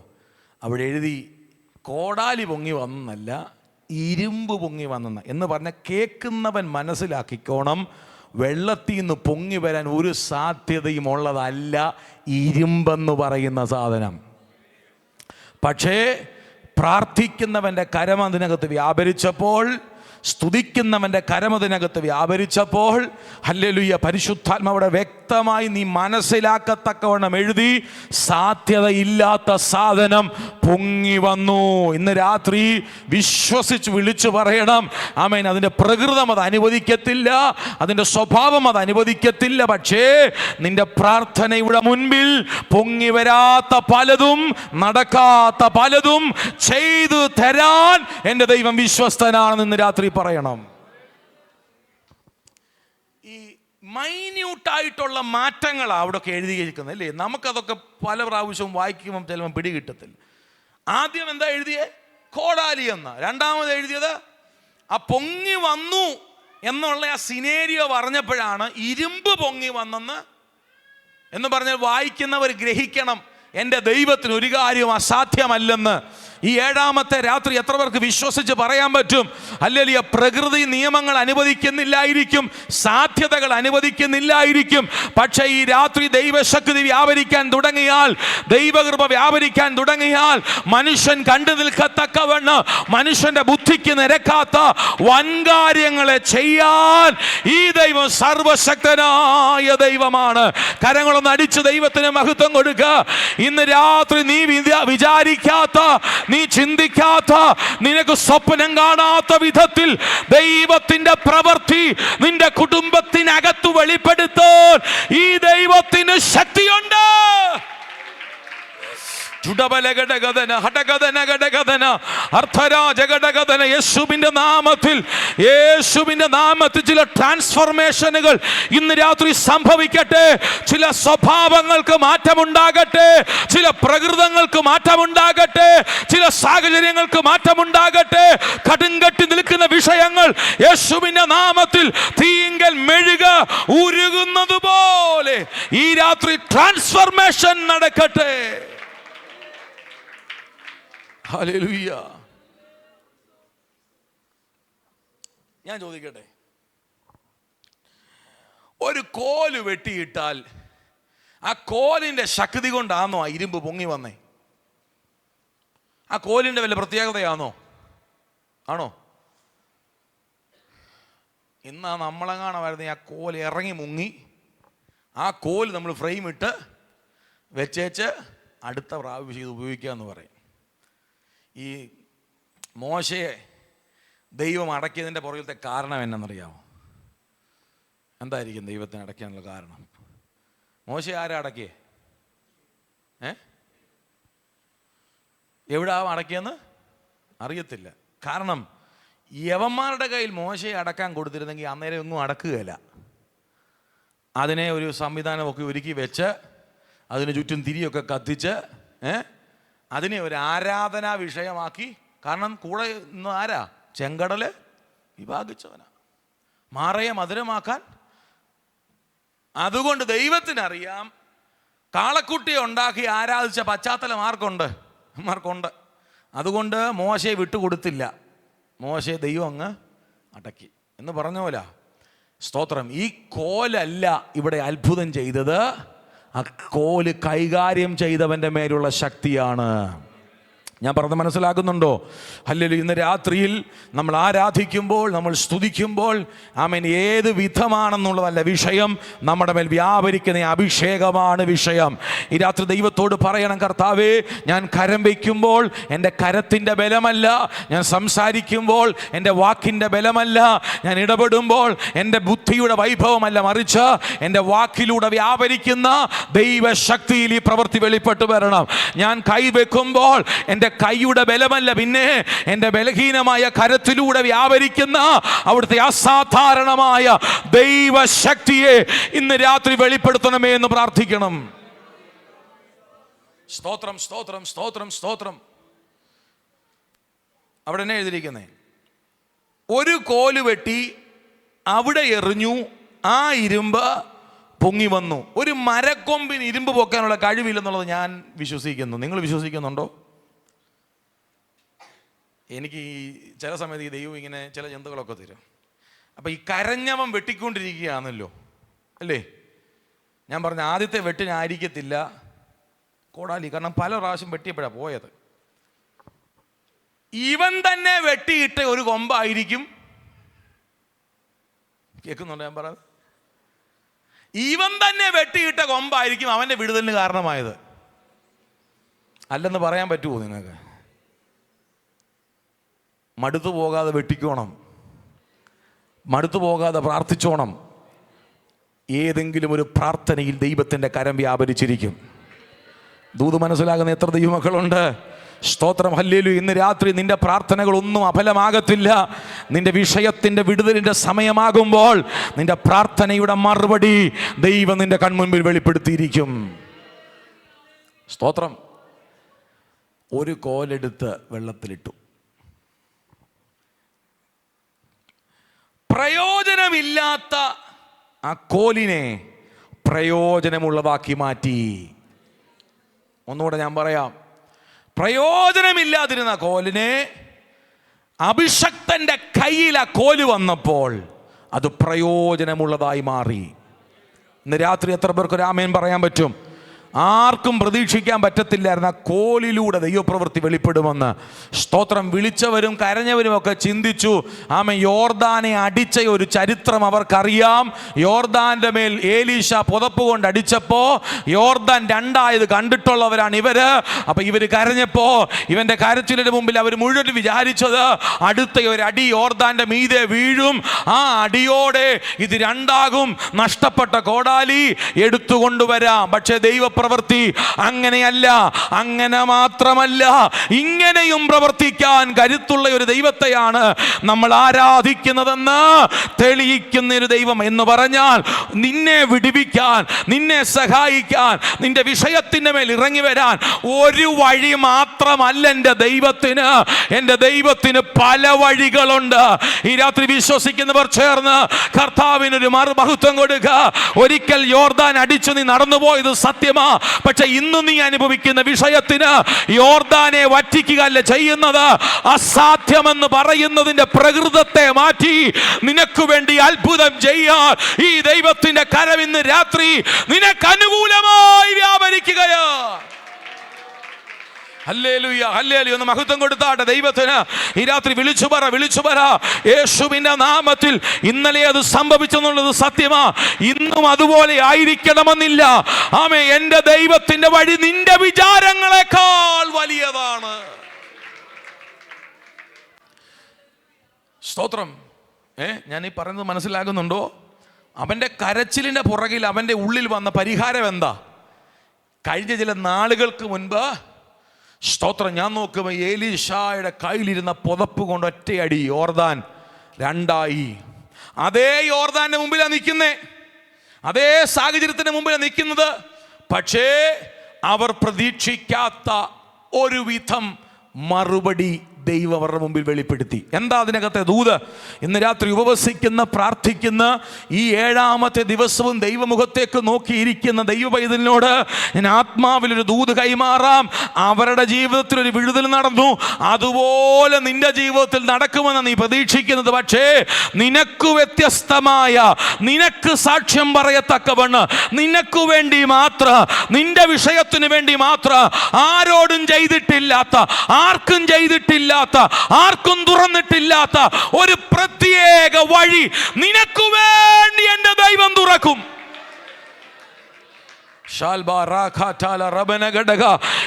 അവിടെ എഴുതി കോടാലി പൊങ്ങി വന്നല്ല, ഇരുമ്പ് പൊങ്ങി വന്നെന്ന. എന്ന് പറഞ്ഞാൽ കേൾക്കുന്നവൻ മനസ്സിലാക്കിക്കോണം, വെള്ളത്തിൽ നിന്ന് പൊങ്ങി വരാൻ ഒരു സാധ്യതയും ഉള്ളതല്ല ഇരുമ്പെന്ന് പറയുന്ന സാധനം. പക്ഷേ പ്രാർത്ഥിക്കുന്നവൻ്റെ കരം അതിനകത്ത് വ്യാപരിച്ചപ്പോൾ സ്തുതിക്കുന്നവൻ്റെ കരമതിനകത്ത് വ്യാപരിച്ചപ്പോൾ ഹല്ലേലൂയ പരിശുദ്ധാത്മാവിടെ വ്യക്തമായി നീ മനസ്സിലാക്കത്തക്കവണ്ണം എഴുതി, സാധ്യതയില്ലാത്ത സാധനം പൊങ്ങി വന്നു. ഇന്ന് രാത്രി വിശ്വസിച്ച് വിളിച്ചു പറയണം, ആമേൻ. അതിൻ്റെ പ്രകൃതം അത് അനുവദിക്കത്തില്ല, അതിൻ്റെ സ്വഭാവം അത് അനുവദിക്കത്തില്ല. പക്ഷേ നിന്റെ പ്രാർത്ഥനയുടെ മുൻപിൽ പൊങ്ങി വരാത്ത പലതും, നടക്കാത്ത പലതും ചെയ്തു തരാൻ എൻ്റെ ദൈവം വിശ്വസ്തനാണെന്ന് ഇന്ന് രാത്രി പറയണം. ഈ മൈന്യൂട്ടായിട്ടുള്ള മാറ്റങ്ങളാണ് അവിടെയൊക്കെ എഴുതിയിരിക്കുന്നത്, അല്ലേ? നമുക്കതൊക്കെ പല പ്രാവശ്യവും വായിക്കുമ്പം ചിലപ്പോൾ പിടികിട്ടത്തില്ല. ആദ്യം എന്താ എഴുതിയേ? കോടാലി എന്ന. രണ്ടാമത് എഴുതിയത് ആ പൊങ്ങി വന്നു എന്നുള്ള ആ സിനേരിയോ പറഞ്ഞപ്പോഴാണ് ഇരുമ്പ് പൊങ്ങി വന്നെന്ന് എന്ന് പറഞ്ഞാൽ വായിക്കുന്നവർ ഗ്രഹിക്കണം, എൻ്റെ ദൈവത്തിന് ഒരു കാര്യം അസാധ്യമല്ലെന്ന്. ഈ ഏഴാമത്തെ രാത്രി എത്ര പേർക്ക് വിശ്വസിച്ച് പറയാൻ പറ്റും? ഹല്ലേലൂയ. പ്രകൃതി നിയമങ്ങൾ അനുവദിക്കുന്നില്ലായിരിക്കും, സാധ്യതകൾ അനുവദിക്കുന്നില്ലായിരിക്കും. പക്ഷേ ഈ രാത്രി ദൈവശക്തി വ്യാപരിക്കാൻ തുടങ്ങിയാൽ, ദൈവകൃപ വ്യാപരിക്കാൻ തുടങ്ങിയാൽ, മനുഷ്യൻ കണ്ടു നിൽക്കത്തക്കവണ്ണം മനുഷ്യന്റെ ബുദ്ധിക്ക് നിരക്കാത്ത വൻകാര്യങ്ങളെ ചെയ്യാൻ ഈ ദൈവം സർവശക്തനായ ദൈവമാണ്. കരങ്ങളൊന്ന് അടിച്ച് ദൈവത്തിന് മഹത്വം കൊടുക്കുക. ഇന്ന് രാത്രി നീ വിചാരിക്കാത്ത, നീ ചിന്തിക്കാത്ത, നിനക്ക് സ്വപ്നം കാണാത്ത വിധത്തിൽ ദൈവത്തിന്റെ പ്രവൃത്തി നിന്റെ കുടുംബത്തിനകത്ത് വെളിപ്പെടുത്താൻ ഈ ദൈവത്തിന് ശക്തിയുണ്ട്. യേശുവിന്റെ നാമത്തിൽ ചില ട്രാൻസ്ഫോർമേഷനുകൾ ഇന്ന് രാത്രി സംഭവിക്കട്ടെ. ചില സ്വഭാവങ്ങൾക്ക് മാറ്റമുണ്ടാകട്ടെ, ചില പ്രകൃതങ്ങൾക്ക് മാറ്റമുണ്ടാകട്ടെ, ചില സാഹചര്യങ്ങൾക്ക് മാറ്റമുണ്ടാകട്ടെ. കടുങ്കട്ടി നിൽക്കുന്ന വിഷയങ്ങൾ യേശുവിന്റെ നാമത്തിൽ തീങ്കൽ മെഴുക ഉരുകുന്നത് പോലെ ഈ രാത്രി ട്രാൻസ്ഫോർമേഷൻ നടക്കട്ടെ. ഹല്ലേലൂയ. ഞാൻ ചോദിക്കട്ടെ, ഒരു കോല് വെട്ടിയിട്ടാൽ ആ കോലിന്റെ ശക്തി കൊണ്ടാണോ ആ ഇരുമ്പ് പൊങ്ങി വന്നേ? ആ കോലിന്റെ വല്ല പ്രത്യേകതയാണോ? ആണോ? ഇന്നാ നമ്മളെങ്ങാണമായിരുന്നു ആ കോല് ഇറങ്ങി മുങ്ങി, ആ കോല് നമ്മൾ ഫ്രെയിം ഇട്ട് വെച്ചേച്ച് അടുത്ത പ്രാവശ്യം ഇത് ഉപയോഗിക്കുക എന്ന് പറയും. ഈ മോശയെ ദൈവം അടക്കിയതിൻ്റെ പുറകിലത്തെ കാരണം എന്നറിയാമോ? എന്തായിരിക്കും ദൈവത്തിന് അടയ്ക്കാനുള്ള കാരണം? മോശയെ ആരാ അടക്കിയേ? എവിടാ അടക്കിയെന്ന് അറിയത്തില്ല. കാരണം യവന്മാരുടെ കയ്യിൽ മോശയെ അടക്കാൻ കൊടുത്തിരുന്നെങ്കിൽ അന്നേരം ഒന്നും അടക്കുകയില്ല. അതിനെ ഒരു സംവിധാനമൊക്കെ ഒരുക്കി വെച്ച് അതിന് ചുറ്റും തിരിയൊക്കെ കത്തിച്ച് അതിനെ ഒരു ആരാധനാ വിഷയമാക്കി. കാരണം കൂടെ ഇന്ന് ആരാ? ചെങ്കടല് വിഭാഗിച്ചവനാ, മാറയെ മധുരമാക്കാൻ. അതുകൊണ്ട് ദൈവത്തിനറിയാം കാളക്കുട്ടിയെ ഉണ്ടാക്കി ആരാധിച്ച പശ്ചാത്തലം ആർക്കുണ്ട്? അതുകൊണ്ട് മോശയെ വിട്ടുകൊടുത്തില്ല. മോശയെ ദൈവം അങ്ങ് അടക്കി എന്ന് പറഞ്ഞ പോലെ. സ്തോത്രം. ഈ കോലല്ല ഇവിടെ അത്ഭുതം ചെയ്തത്, ആ കോല് കൈകാര്യം ചെയ്തവൻ്റെ മേലുള്ള ശക്തിയാണ്. ഞാൻ പറഞ്ഞത് മനസ്സിലാക്കുന്നുണ്ടോ? ഹല്ലേലൂയ. ഇന്ന് രാത്രിയിൽ നമ്മൾ ആരാധിക്കുമ്പോൾ, നമ്മൾ സ്തുതിക്കുമ്പോൾ, ആമേൻ, ഏത് വിധമാണെന്നുള്ളതല്ല വിഷയം, നമ്മുടെ മേൽ വ്യാപരിക്കുന്ന അഭിഷേകമാണ് വിഷയം. ഈ രാത്രി ദൈവത്തോട് പറയണം, കർത്താവേ, ഞാൻ കരം വയ്ക്കുമ്പോൾ എൻ്റെ കരത്തിൻ്റെ ബലമല്ല, ഞാൻ സംസാരിക്കുമ്പോൾ എൻ്റെ വാക്കിൻ്റെ ബലമല്ല, ഞാൻ ഇടപെടുമ്പോൾ എൻ്റെ ബുദ്ധിയുടെ വൈഭവമല്ല, മറിച്ച് എൻ്റെ വാക്കിലൂടെ വ്യാപരിക്കുന്ന ദൈവശക്തിയിൽ ഈ പ്രവൃത്തി വെളിപ്പെട്ടു വരണം. ഞാൻ കൈവെക്കുമ്പോൾ എൻ്റെ കൈയുടെ ബലമല്ല, പിന്നെ എൻ്റെ ബലഹീനമായ കരത്തിലൂടെ വ്യാപരിക്കുന്ന അവിടുത്തെ അസാധാരണമായ ദൈവശക്തിയെ ഇന്ന് രാത്രി വെളിപ്പെടുത്തണമേ എന്ന് പ്രാർത്ഥിക്കണം. സ്തോത്രം, സ്തോത്രം, സ്തോത്രം, സ്തോത്രം. അവിടെ തന്നെ എഴുതിയിരിക്കുന്നേ, ഒരു കോല് വെട്ടി അവിടെ എറിഞ്ഞു, ആ ഇരുമ്പ് പൊങ്ങി വന്നു. ഒരു മരക്കൊമ്പിന് ഇരുമ്പ് പൊക്കാനുള്ള കഴിവില്ലെന്നുള്ളത് ഞാൻ വിശ്വസിക്കുന്നു. നിങ്ങൾ വിശ്വസിക്കുന്നുണ്ടോ? എനിക്ക് ഈ ചില സമയത്ത് ഈ ദൈവം ഇങ്ങനെ ചില ജന്തുക്കളൊക്കെ തരും. അപ്പം ഈ കരഞ്ഞവൻ വെട്ടിക്കൊണ്ടിരിക്കുകയാണല്ലോ, അല്ലേ? ഞാൻ പറഞ്ഞ ആദ്യത്തെ വെട്ടിനായിരിക്കത്തില്ല കോടാലി, കാരണം പല പ്രാവശ്യം വെട്ടിയപ്പോഴാണ് പോയത്. ഇവൻ തന്നെ വെട്ടിയിട്ട ഒരു കൊമ്പായിരിക്കും കേൾക്കുന്നുണ്ടോ ഞാൻ പറഞ്ഞത്? ഇവൻ തന്നെ വെട്ടിയിട്ട കൊമ്പായിരിക്കും അവൻ്റെ വിടുതലിന് കാരണമായത്. അല്ലെന്ന് പറയാൻ പറ്റുമോ നിങ്ങൾക്ക്? മടുത്തു പോകാതെ വെട്ടിക്കോണം, മടുത്തു പോകാതെ പ്രാർത്ഥിച്ചോണം. ഏതെങ്കിലും ഒരു പ്രാർത്ഥനയിൽ ദൈവത്തിൻ്റെ കരം വ്യാപരിച്ചിരിക്കും. ദൂത് മനസ്സിലാകുന്ന എത്ര ദൈവമക്കളുണ്ട്? സ്തോത്രം, ഹല്ലേലൂയ. ഇന്ന് രാത്രി നിന്റെ പ്രാർത്ഥനകളൊന്നും അഫലമാകത്തില്ല. നിന്റെ വിഷയത്തിൻ്റെ വിടുതലിൻ്റെ സമയമാകുമ്പോൾ നിന്റെ പ്രാർത്ഥനയുടെ മറുപടി ദൈവം നിന്റെ കൺമുൻപിൽ വെളിപ്പെടുത്തിയിരിക്കും. സ്തോത്രം. ഒരു കോലെടുത്ത് വെള്ളത്തിലിട്ടു, പ്രയോജനമില്ലാത്ത ആ കോലിനെ പ്രയോജനമുള്ളതാക്കി മാറ്റി. ഒന്നുകൂടെ ഞാൻ പറയാം. പ്രയോജനമില്ലാതിരുന്ന കോലിനെ അഭിഷക്തന്റെ കയ്യിൽ ആ കോല് വന്നപ്പോൾ അത് പ്രയോജനമുള്ളതായി മാറി. ഇന്ന് രാത്രി എത്ര പേർക്ക് ഒരു ആമേൻ പറയാൻ പറ്റും? ആർക്കും പ്രതീക്ഷിക്കാൻ പറ്റത്തില്ലായിരുന്നു ആ കോലിലൂടെ ദൈവപ്രവൃത്തി വെളിപ്പെടുമെന്ന്. സ്തോത്രം. വിളിച്ചവരും കരഞ്ഞവരും ഒക്കെ ചിന്തിച്ചു, ആമേൻ, യോർദാനെ അടിച്ച ഒരു ചരിത്രം അവർക്കറിയാം. യോർദാന്റെ മേൽ ഏലീശ പുതപ്പ് കൊണ്ട് അടിച്ചപ്പോൾ യോർദാൻ രണ്ടായത് കണ്ടിട്ടുള്ളവരാണ് ഇവര്. അപ്പൊ ഇവര് കരഞ്ഞപ്പോ ഇവന്റെ കരച്ചിലിന് മുമ്പിൽ അവർ മുഴുവൻ വിചാരിച്ചത് അടുത്ത ഒരു അടി യോർദാന്റെ മീതെ വീഴും, ആ അടിയോടെ ഇത് രണ്ടാകും, നഷ്ടപ്പെട്ട കോടാലി എടുത്തുകൊണ്ടുവരാം. പക്ഷേ ദൈവപ്രവൃത്തി അങ്ങനെയല്ല. അങ്ങനെ മാത്രമല്ല, ഇങ്ങനെയും പ്രവർത്തിക്കാൻ കരുത്തുള്ള ഒരു ദൈവത്തെയാണ് നമ്മൾ ആരാധിക്കുന്നതെന്ന് തെളിയിക്കുന്ന ഒരു ദൈവം. എന്ന് പറഞ്ഞാൽ നിന്നെ വിടുവിക്കാൻ, നിന്നെ സഹായിക്കാൻ, നിന്റെ വിഷയത്തിന്റെ മേൽ ഇറങ്ങി വരാൻ ഒരു വഴി മാത്രമല്ല എൻ്റെ ദൈവത്തിന്. എൻ്റെ ദൈവത്തിന് പല വഴികളുണ്ട്. ഈ രാത്രി വിശ്വസിക്കുന്നവർ ചേർന്ന് കർത്താവിനൊരു മറുമഹത്വം കൊടുക്കുക. ഒരിക്കൽ യോർദാൻ അടിച്ചു നീ നടന്നുപോയത് സത്യമാ. പക്ഷെ ഇന്ന് നീ അനുഭവിക്കുന്ന വിഷയത്തിന് യോർദാനെ വറ്റിക്കുക അല്ല ചെയ്യുന്നത്. അസാധ്യമെന്ന് പറയുന്നതിന്റെ പ്രകൃതത്തെ മാറ്റി നിനക്ക് വേണ്ടി അത്ഭുതം ചെയ്യാൻ ഈ ദൈവത്തിന്റെ കരം ഇന്ന് രാത്രി നിനക്ക് അനുകൂലമായി വ്യാപരിക്കുകയാ. Hallelujah, hallelujah. ഒന്ന് മഹത്വം കൊടുത്താട്ടെ ദൈവത്തിന്. ഈ രാത്രി വിളിച്ചു പറ, യേശുവിന്റെ നാമത്തിൽ. ഇന്നലെ അത് സംഭവിച്ചെന്നുള്ളത് സത്യമാ, ഇന്നും അതുപോലെ ആയിരിക്കണമെന്നില്ല. ആമേ, എന്റെ ദൈവത്തിന്റെ വഴി നിന്റെ വിചാരങ്ങളെക്കാൾ വലിയതാണ്. സ്തോത്രം. ഞാൻ ഈ പറയുന്നത് മനസ്സിലാകുന്നുണ്ടോ? അവന്റെ കരച്ചിലിന്റെ പുറകിൽ അവന്റെ ഉള്ളിൽ വന്ന പരിഹാരം എന്താ? കഴിഞ്ഞ ചില നാളുകൾക്ക് മുൻപ്, സ്തോത്രം, ഞാൻ നോക്കുമ്പോൾ ഏലീശായുടെ കയ്യിലിരുന്ന പുതപ്പ് കൊണ്ട് ഒറ്റയടി യോർദാൻ രണ്ടായി. അതേ യോർദാന്റെ മുമ്പിലാണ് നിൽക്കുന്നേ, അതേ സാഹചര്യത്തിന് മുമ്പിലാണ് നിൽക്കുന്നത്. പക്ഷേ അവർ പ്രതീക്ഷിക്കാത്ത ഒരു വിധം മറുപടി ദൈവം അവരുടെ മുമ്പിൽ വെളിപ്പെടുത്തി. എന്താ അതിനകത്തെ ദൂത്? ഇന്ന് രാത്രി ഉപവസിക്കുന്ന, പ്രാർത്ഥിക്കുന്ന, ഈ 7ാമത്തെ ദിവസവും ദൈവമുഖത്തേക്ക് നോക്കിയിരിക്കുന്ന ദൈവ പൈതലിനോട് ഞാൻ ആത്മാവിലൊരു ദൂത് കൈമാറാം. അവരുടെ ജീവിതത്തിൽ ഒരു വിടുതൽ നടന്നു, അതുപോലെ നിന്റെ ജീവിതത്തിൽ നടക്കുമെന്ന് നീ പ്രതീക്ഷിക്കുന്നത്. പക്ഷേ നിനക്ക് വ്യത്യസ്തമായ, നിനക്ക് സാക്ഷ്യം പറയത്തക്കവണ്ണം, നിനക്ക് വേണ്ടി മാത്രം, നിന്റെ വിഷയത്തിന് വേണ്ടി മാത്രം, ആരോടും ചെയ്തിട്ടില്ലാത്ത, ആർക്കും ചെയ്തിട്ടില്ല, ആർക്കും തുറന്നിട്ടില്ലാത്ത ഒരു പ്രത്യേക വഴി നിനക്ക് വേണ്ടി എന്റെ ദൈവം തുറക്കും.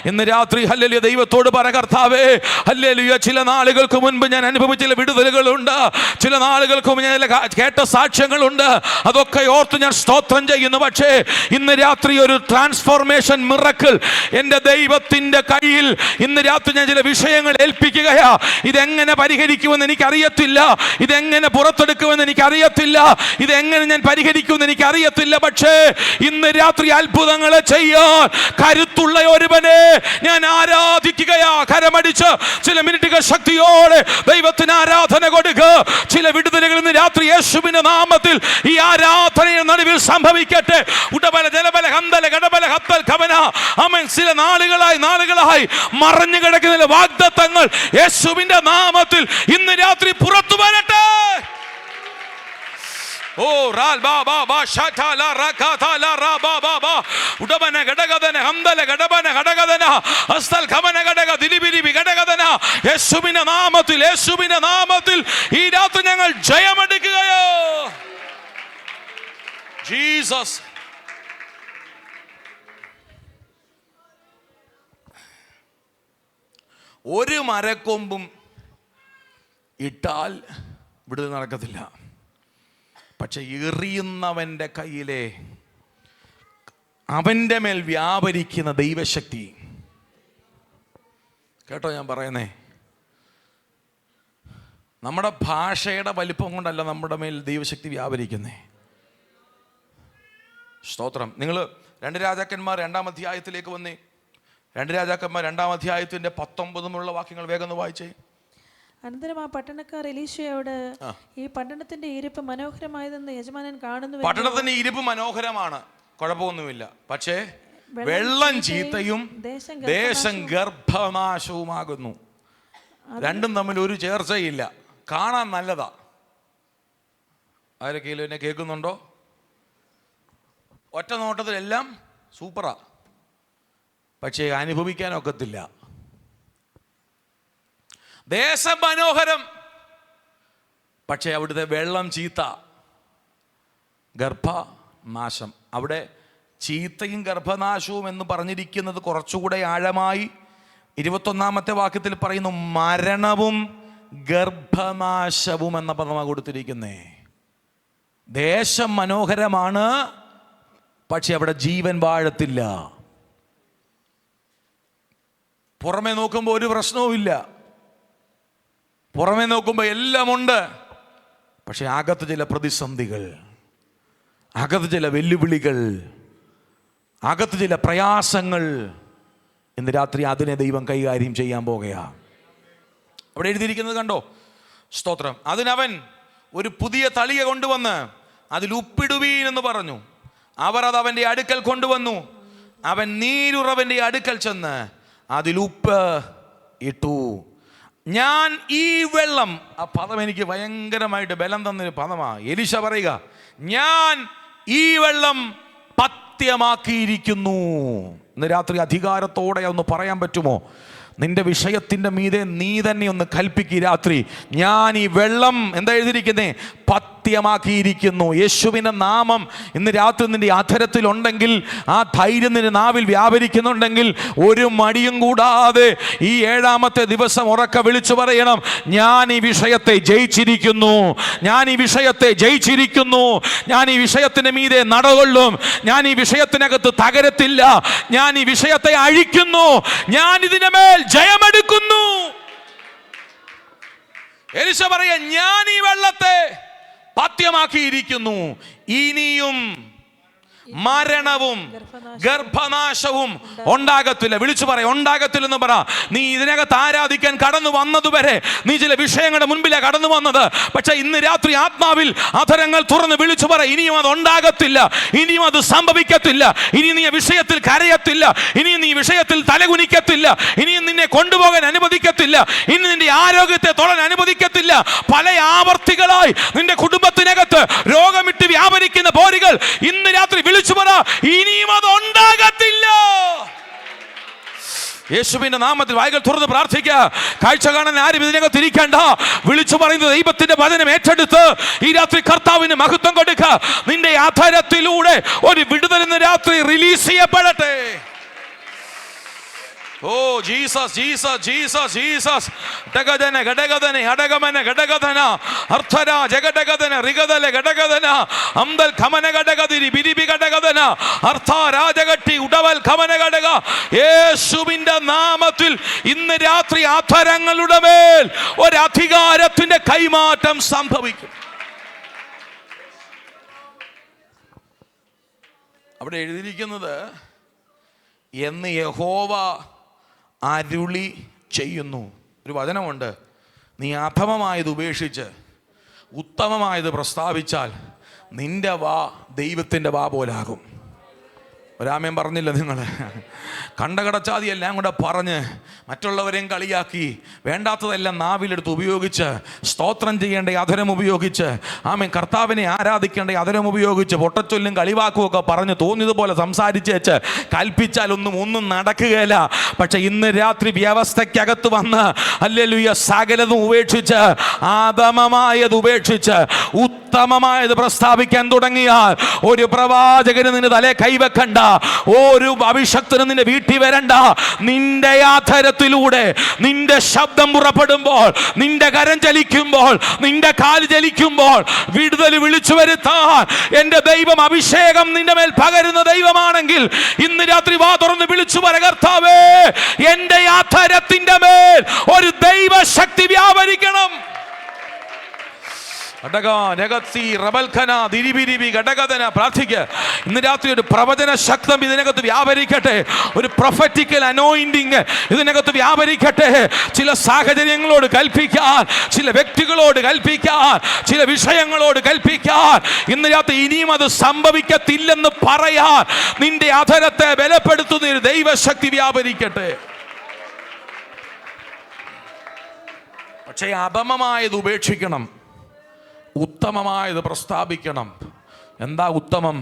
ഇന്ന് രാത്രി ഹല്ലേലൂയ ദൈവത്തോട് പറ, കർത്താവേ, ഹല്ലേലൂയ, ചില നാളുകൾക്ക് മുൻപ് ഞാൻ അനുഭവിച്ച ചില വിടുതലുകളുണ്ട്, ചില നാളുകൾക്ക് മുൻപ് ഞാൻ കേട്ട സാക്ഷ്യങ്ങളുണ്ട്, അതൊക്കെ ഓർത്ത് ഞാൻ സ്തോത്രം ചെയ്യുന്നു. പക്ഷേ ഇന്ന് രാത്രി ഒരു ട്രാൻസ്ഫോർമേഷൻ മിറക്കിൾ എൻ്റെ ദൈവത്തിൻ്റെ കയ്യിൽ ഇന്ന് രാത്രി ഞാൻ ചില വിഷയങ്ങൾ ഏൽപ്പിക്കുകയാ. ഇതെങ്ങനെ പരിഹരിക്കുമെന്ന് എനിക്കറിയത്തില്ല, ഇതെങ്ങനെ പുറത്തെടുക്കുമെന്ന് എനിക്കറിയത്തില്ല, ഇതെങ്ങനെ ഞാൻ പരിഹരിക്കുമെന്ന് എനിക്കറിയത്തില്ല. പക്ഷേ ഇന്ന് രാത്രി അത്ഭുതങ്ങളെ ചെയ്യാൻ കരുത്തുള്ള ഒരുവനെ ഞാൻ ആരാധിക്കുകയാ. കരമടിച്ച് ചില മിനിറ്റുകൾ ശക്തിയോടെ ദൈവത്തിന് ആരാധന കൊടുക്കുക. ചില വിടുതലുകൾ ഇന്ന് രാത്രി യേശുവിന്റെ നാമത്തിൽ ഈ ആരാധനയുടെ നടുവിൽ സംഭവിക്കട്ടെ. ഉടബല ജലബല ഹന്തല ഗടബല ഹത്തൽ ഖവന. ആമേൻ. ചില നാളുകളായി മറഞ്ഞു കിടക്കുന്ന വാഗ്ദത്തങ്ങൾ യേശുവിന്റെ നാമത്തിൽ ഇന്ന് രാത്രി പുറത്തു വരട്ടെ. ഓ റാൽ ബാ ബാ ബാ ഷാല റകാല റാ ബാ ബാ ബാ ഉടബന ഗടഗദന ഹംദല ഗടബന ഗടഗദന അസ്തൽ ഖമന ഗടഗ ദിലിബിലിബി ഗടഗദന. യേശുവിന്റെ നാമത്തിൽ ഈ രാത്രി ഞങ്ങൾ ജയമെടുക്കുകയോ. ജീസസ്. ഒരു മരക്കൊമ്പും ഇട്ടാൽ വിടുതൽ നടക്കത്തില്ല. പക്ഷെ എറിയുന്നവൻ്റെ കയ്യിലെ അവൻ്റെ മേൽ വ്യാപരിക്കുന്ന ദൈവശക്തി, കേട്ടോ ഞാൻ പറയുന്നേ, നമ്മുടെ ഭാഷയുടെ വലിപ്പം കൊണ്ടല്ല നമ്മുടെ മേൽ ദൈവശക്തി വ്യാപരിക്കുന്നേ. സ്തോത്രം. നിങ്ങൾ 2 രാജാക്കന്മാർ 2-ാം അധ്യായത്തിലേക്ക് വന്നേ. 2 രാജാക്കന്മാർ 2-ാം അധ്യായത്തിന്റെ 19 വാക്യങ്ങൾ വേഗം ഒന്ന് വായിച്ചേ.
അനന്തരം ആ പട്ടണക്കാർ എലീശയോട്, ഈ പട്ടണത്തിന്റെ ഇരിപ്പ് മനോഹരമായതെന്ന് യജമാനൻ കാണുന്നു.
പട്ടണത്തിന്റെ ഇരിപ്പ് മനോഹരമാണ്, കുഴപ്പമൊന്നുമില്ല. പക്ഷേ വെള്ളം ചീത്തയും ദേശം ഗർഭനാശവുമാകുന്നു. രണ്ടും തമ്മിൽ ഒരു ചേർച്ചയില്ല. കാണാൻ നല്ലതാ. ആരൊക്കെയും എന്നെ കേൾക്കുന്നുണ്ടോ? ഒറ്റ നോട്ടത്തിലെല്ലാം സൂപ്പറാ, പക്ഷേ അനുഭവിക്കാനൊക്കത്തില്ല. ദേശം മനോഹരം, പക്ഷേ അവിടുത്തെ വെള്ളം ചീത്ത, ഗർഭനാശം. അവിടെ ചീത്തയും ഗർഭനാശവും എന്ന് പറഞ്ഞിരിക്കുന്നത് കുറച്ചുകൂടെ ആഴമായി 21-ാമത്തെ വാക്യത്തിൽ പറയുന്നു, മരണവും ഗർഭനാശവും എന്ന പദമാണ് കൊടുത്തിരിക്കുന്നേ. ദേശം മനോഹരമാണ്, പക്ഷെ അവിടെ ജീവൻ വാഴത്തില്ല. പുറമെ നോക്കുമ്പോൾ ഒരു പ്രശ്നവുമില്ല, പുറമെ നോക്കുമ്പോൾ എല്ലാം ഉണ്ട്. പക്ഷെ അകത്ത് ചില പ്രതിസന്ധികൾ, അകത്ത് ചില വെല്ലുവിളികൾ, അകത്ത് ചില പ്രയാസങ്ങൾ. ഇന്ന് രാത്രി അതിനെ ദൈവം കൈകാര്യം ചെയ്യാൻ പോകുകയാണ്. അവിടെ എഴുതിയിരിക്കുന്നത് കണ്ടോ? സ്തോത്രം. അതിനവൻ ഒരു പുതിയ തളിക കൊണ്ടുവന്ന് അതിൽ ഉപ്പിടുവീൻ എന്ന് പറഞ്ഞു. അവർ അത് അവൻ്റെ അടുക്കൽ കൊണ്ടുവന്നു. അവൻ നീരുറവൻ്റെ അടുക്കൽ ചെന്ന് അതിൽ ഉപ്പ് ഇട്ടു. ഞാൻ ഈ വെള്ളം, ആ പദം എനിക്ക് ഭയങ്കരമായിട്ട് ബലം തന്നൊരു പദമാണ്. എലീശ പറയുക, ഞാൻ ഈ വെള്ളം പഥ്യമാക്കിയിരിക്കുന്നു. ഇന്ന് രാത്രി അധികാരത്തോടെ ഒന്ന് പറയാൻ പറ്റുമോ? നിന്റെ വിഷയത്തിൻ്റെ മീതെ നീ തന്നെ ഒന്ന് കൽപ്പിക്കുക. രാത്രി ഞാൻ ഈ വെള്ളം, എന്താ എഴുതിയിരിക്കുന്നേ? പഥ്യമാക്കിയിരിക്കുന്നു. യേശുവിൻ്റെ നാമം ഇന്ന് രാത്രി നിന്റെ അധരത്തിലുണ്ടെങ്കിൽ, ആ ധൈര്യം നിന്റെ നാവിൽ വ്യാപരിക്കുന്നുണ്ടെങ്കിൽ, ഒരു മടിയും കൂടാതെ ഈ 7-ാമത്തെ ദിവസം ഉറക്കെ വിളിച്ചു പറയണം, ഞാൻ ഈ വിഷയത്തെ ജയിച്ചിരിക്കുന്നു, ഞാൻ ഈ വിഷയത്തെ ജയിച്ചിരിക്കുന്നു, ഞാൻ ഈ വിഷയത്തിൻ്റെ മീതെ നടകൊള്ളും, ഞാൻ ഈ വിഷയത്തിനകത്ത് തകരത്തില്ല, ഞാൻ ഈ വിഷയത്തെ അഴിക്കുന്നു, ഞാൻ ഇതിന്റെ മേൽ ജയമെടുക്കുന്നു. എലീശ പറയാ, ഞാൻ ഈ വെള്ളത്തെ പഥ്യമാക്കിയിരിക്കുന്നു, ഇനിയും മരണവും ഗർഭനാശവും ഉണ്ടാകത്തില്ല. വിളിച്ചു പറ, ഉണ്ടാകത്തില്ലെന്ന് പറ. നീ ഇതിനകത്ത് ആരാധിക്കാൻ കടന്നു വന്നതുവരെ നീ ചില വിഷയങ്ങളുടെ മുൻപിലാണ് കടന്നു വന്നത്. പക്ഷെ ഇന്ന് രാത്രി ആത്മാവിൽ അധരങ്ങൾ തുറന്ന് വിളിച്ചു പറ, ഇനിയും അത് ഉണ്ടാകത്തില്ല, ഇനിയും അത് സംഭവിക്കത്തില്ല, ഇനി നീ വിഷയത്തിൽ കരയത്തില്ല, ഇനിയും നീ വിഷയത്തിൽ തലകുനിക്കത്തില്ല, ഇനിയും നിന്നെ കൊണ്ടുപോകാൻ അനുവദിക്കത്തില്ല, ഇനി നിന്റെ ആരോഗ്യത്തെ തൊടാൻ അനുവദിക്കത്തില്ല. പല ആവർത്തികളായി നിന്റെ കുടുംബത്തിനകത്ത് രോഗമിട്ട് വ്യാപരിക്കുന്ന പോരുകൾ ഇന്ന് രാത്രി വിളിച്ചു പറ, ഇനിയും അത് ഉണ്ടാകത്തില്ല. യേശുവിന്റെ നാമത്തിൽ വായ്കൾ തുറന്ന് പ്രാർത്ഥിക്കുക. കാഴ്ച കാണാൻ ആരും ഇതിനകത്ത് ഇരിക്കേണ്ട. വിളിച്ചു പറയുന്ന ദൈവത്തിന്റെ വചനം ഏറ്റെടുത്ത് ഈ രാത്രി കർത്താവിന് മഹത്വം കൊടുക്കുക. നിന്റെ അധരത്തിലൂടെ ഒരു വിടുതൽ ഇന്ന് രാത്രി release ചെയ്യപ്പെടട്ടെ. Oh Jesus, Jesus, Jesus, Jesus. ടഗദന ഗടഗദന അടഗമന ഗടഗദന അർത്ഥര ജഗടഗദന റിഗദല ഗടഗദന അംദൽ ഖമന ഗടഗദിരി ബിരിബി ഗടഗദന അർത്ഥ രാജഗട്ടി ഉടവൽ ഖമന ഗടഗ. യേശുവിന്റെ നാമത്തിൽ ഇന്ന് രാത്രി അധരങ്ങളുടെ മേൽ ഒരു അധികാരത്തിന്റെ കൈമാറ്റം സംഭവിക്കും. അവിടെ എഴുതിയിരിക്കുന്നത്, എന്ന് യഹോവ അരുളി ചെയ്യുന്നു. ഒരു വചനമുണ്ട്, നീ അധമമായത് ഉപേക്ഷിച്ച് ഉത്തമമായത് പ്രസ്താവിച്ചാൽ നിന്റെ വാ ദൈവത്തിൻ്റെ വാ പോലാകും. ഒരാമയം പറഞ്ഞില്ല നിങ്ങൾ? കണ്ടകടച്ചാതി എല്ലാം കൂടെ പറഞ്ഞ് മറ്റുള്ളവരെയും കളിയാക്കി വേണ്ടാത്തതെല്ലാം നാവിലെടുത്ത് ഉപയോഗിച്ച് സ്തോത്രം ചെയ്യേണ്ട അധരം ഉപയോഗിച്ച് ആമേൻ കർത്താവിനെ ആരാധിക്കേണ്ട അധരം ഉപയോഗിച്ച് പൊട്ടച്ചൊല്ലും കളിവാക്കുമൊക്കെ പറഞ്ഞ് തോന്നിയതുപോലെ സംസാരിച്ച് വെച്ച് കൽപ്പിച്ചാലൊന്നും നടക്കുകയില്ല. പക്ഷെ ഇന്ന് രാത്രി വ്യവസ്ഥയ്ക്കകത്ത് വന്ന് ഹല്ലേലൂയ സകലതും ഉപേക്ഷിച്ച് ആദമമായത് ഉപേക്ഷിച്ച് ഉത്തമമായത് പ്രസ്താവിക്കാൻ തുടങ്ങിയാൽ ഒരു പ്രവാചകന് നിന്റെ തലേ കൈവെക്കണ്ട, ഒരു അഭിഷക്തനും നിന്റെ വീട്ടിൽ വരണ്ട. നിന്റെ ആധരത്തിലൂടെ നിന്റെ ശബ്ദം പുറപ്പെടുമ്പോൾ, നിന്റെ കരം ചലിക്കുമ്പോൾ, നിന്റെ കാല് ചലിക്കുമ്പോൾ വിടുതൽ വിളിച്ചു വരുത്താൻ എൻ്റെ ദൈവം അഭിഷേകം നിന്റെ മേൽ പകരുന്ന ദൈവമാണെങ്കിൽ ഇന്ന് രാത്രി വാ തുറന്ന് വിളിച്ചു പറ, കർത്താവേ എൻ്റെ ആധരത്തിന്റെ മേൽ ഒരു ദൈവശക്തി വ്യാപരിക്കണം. പ്രാർത്ഥിക്കുക. ഇന്ന് രാത്രി ഒരു പ്രവചന ശക്തം ഇതിനകത്ത് വ്യാപരിക്കട്ടെ, ഒരു പ്രൊഫറ്റിക്കൽ അനോയിന്റിങ് ഇതിനകത്ത് വ്യാപരിക്കട്ടെ. ചില സാഹചര്യങ്ങളോട് കൽപ്പിക്കാൻ, ചില വ്യക്തികളോട് കൽപ്പിക്കാൻ, ചില വിഷയങ്ങളോട് കൽപ്പിക്കാൻ, ഇന്ന് രാത്രി ഇനിയും അത് സംഭവിക്കത്തില്ലെന്ന് പറയാൻ നിന്റെ അധരത്തെ ബലപ്പെടുത്തുന്ന ഒരു ദൈവശക്തി വ്യാപരിക്കട്ടെ. പക്ഷേ അപമമായത് ഉപേക്ഷിക്കണം, ഉത്തമമായത് പ്രസ്താവിക്കണം. എന്താ ഉത്തമം?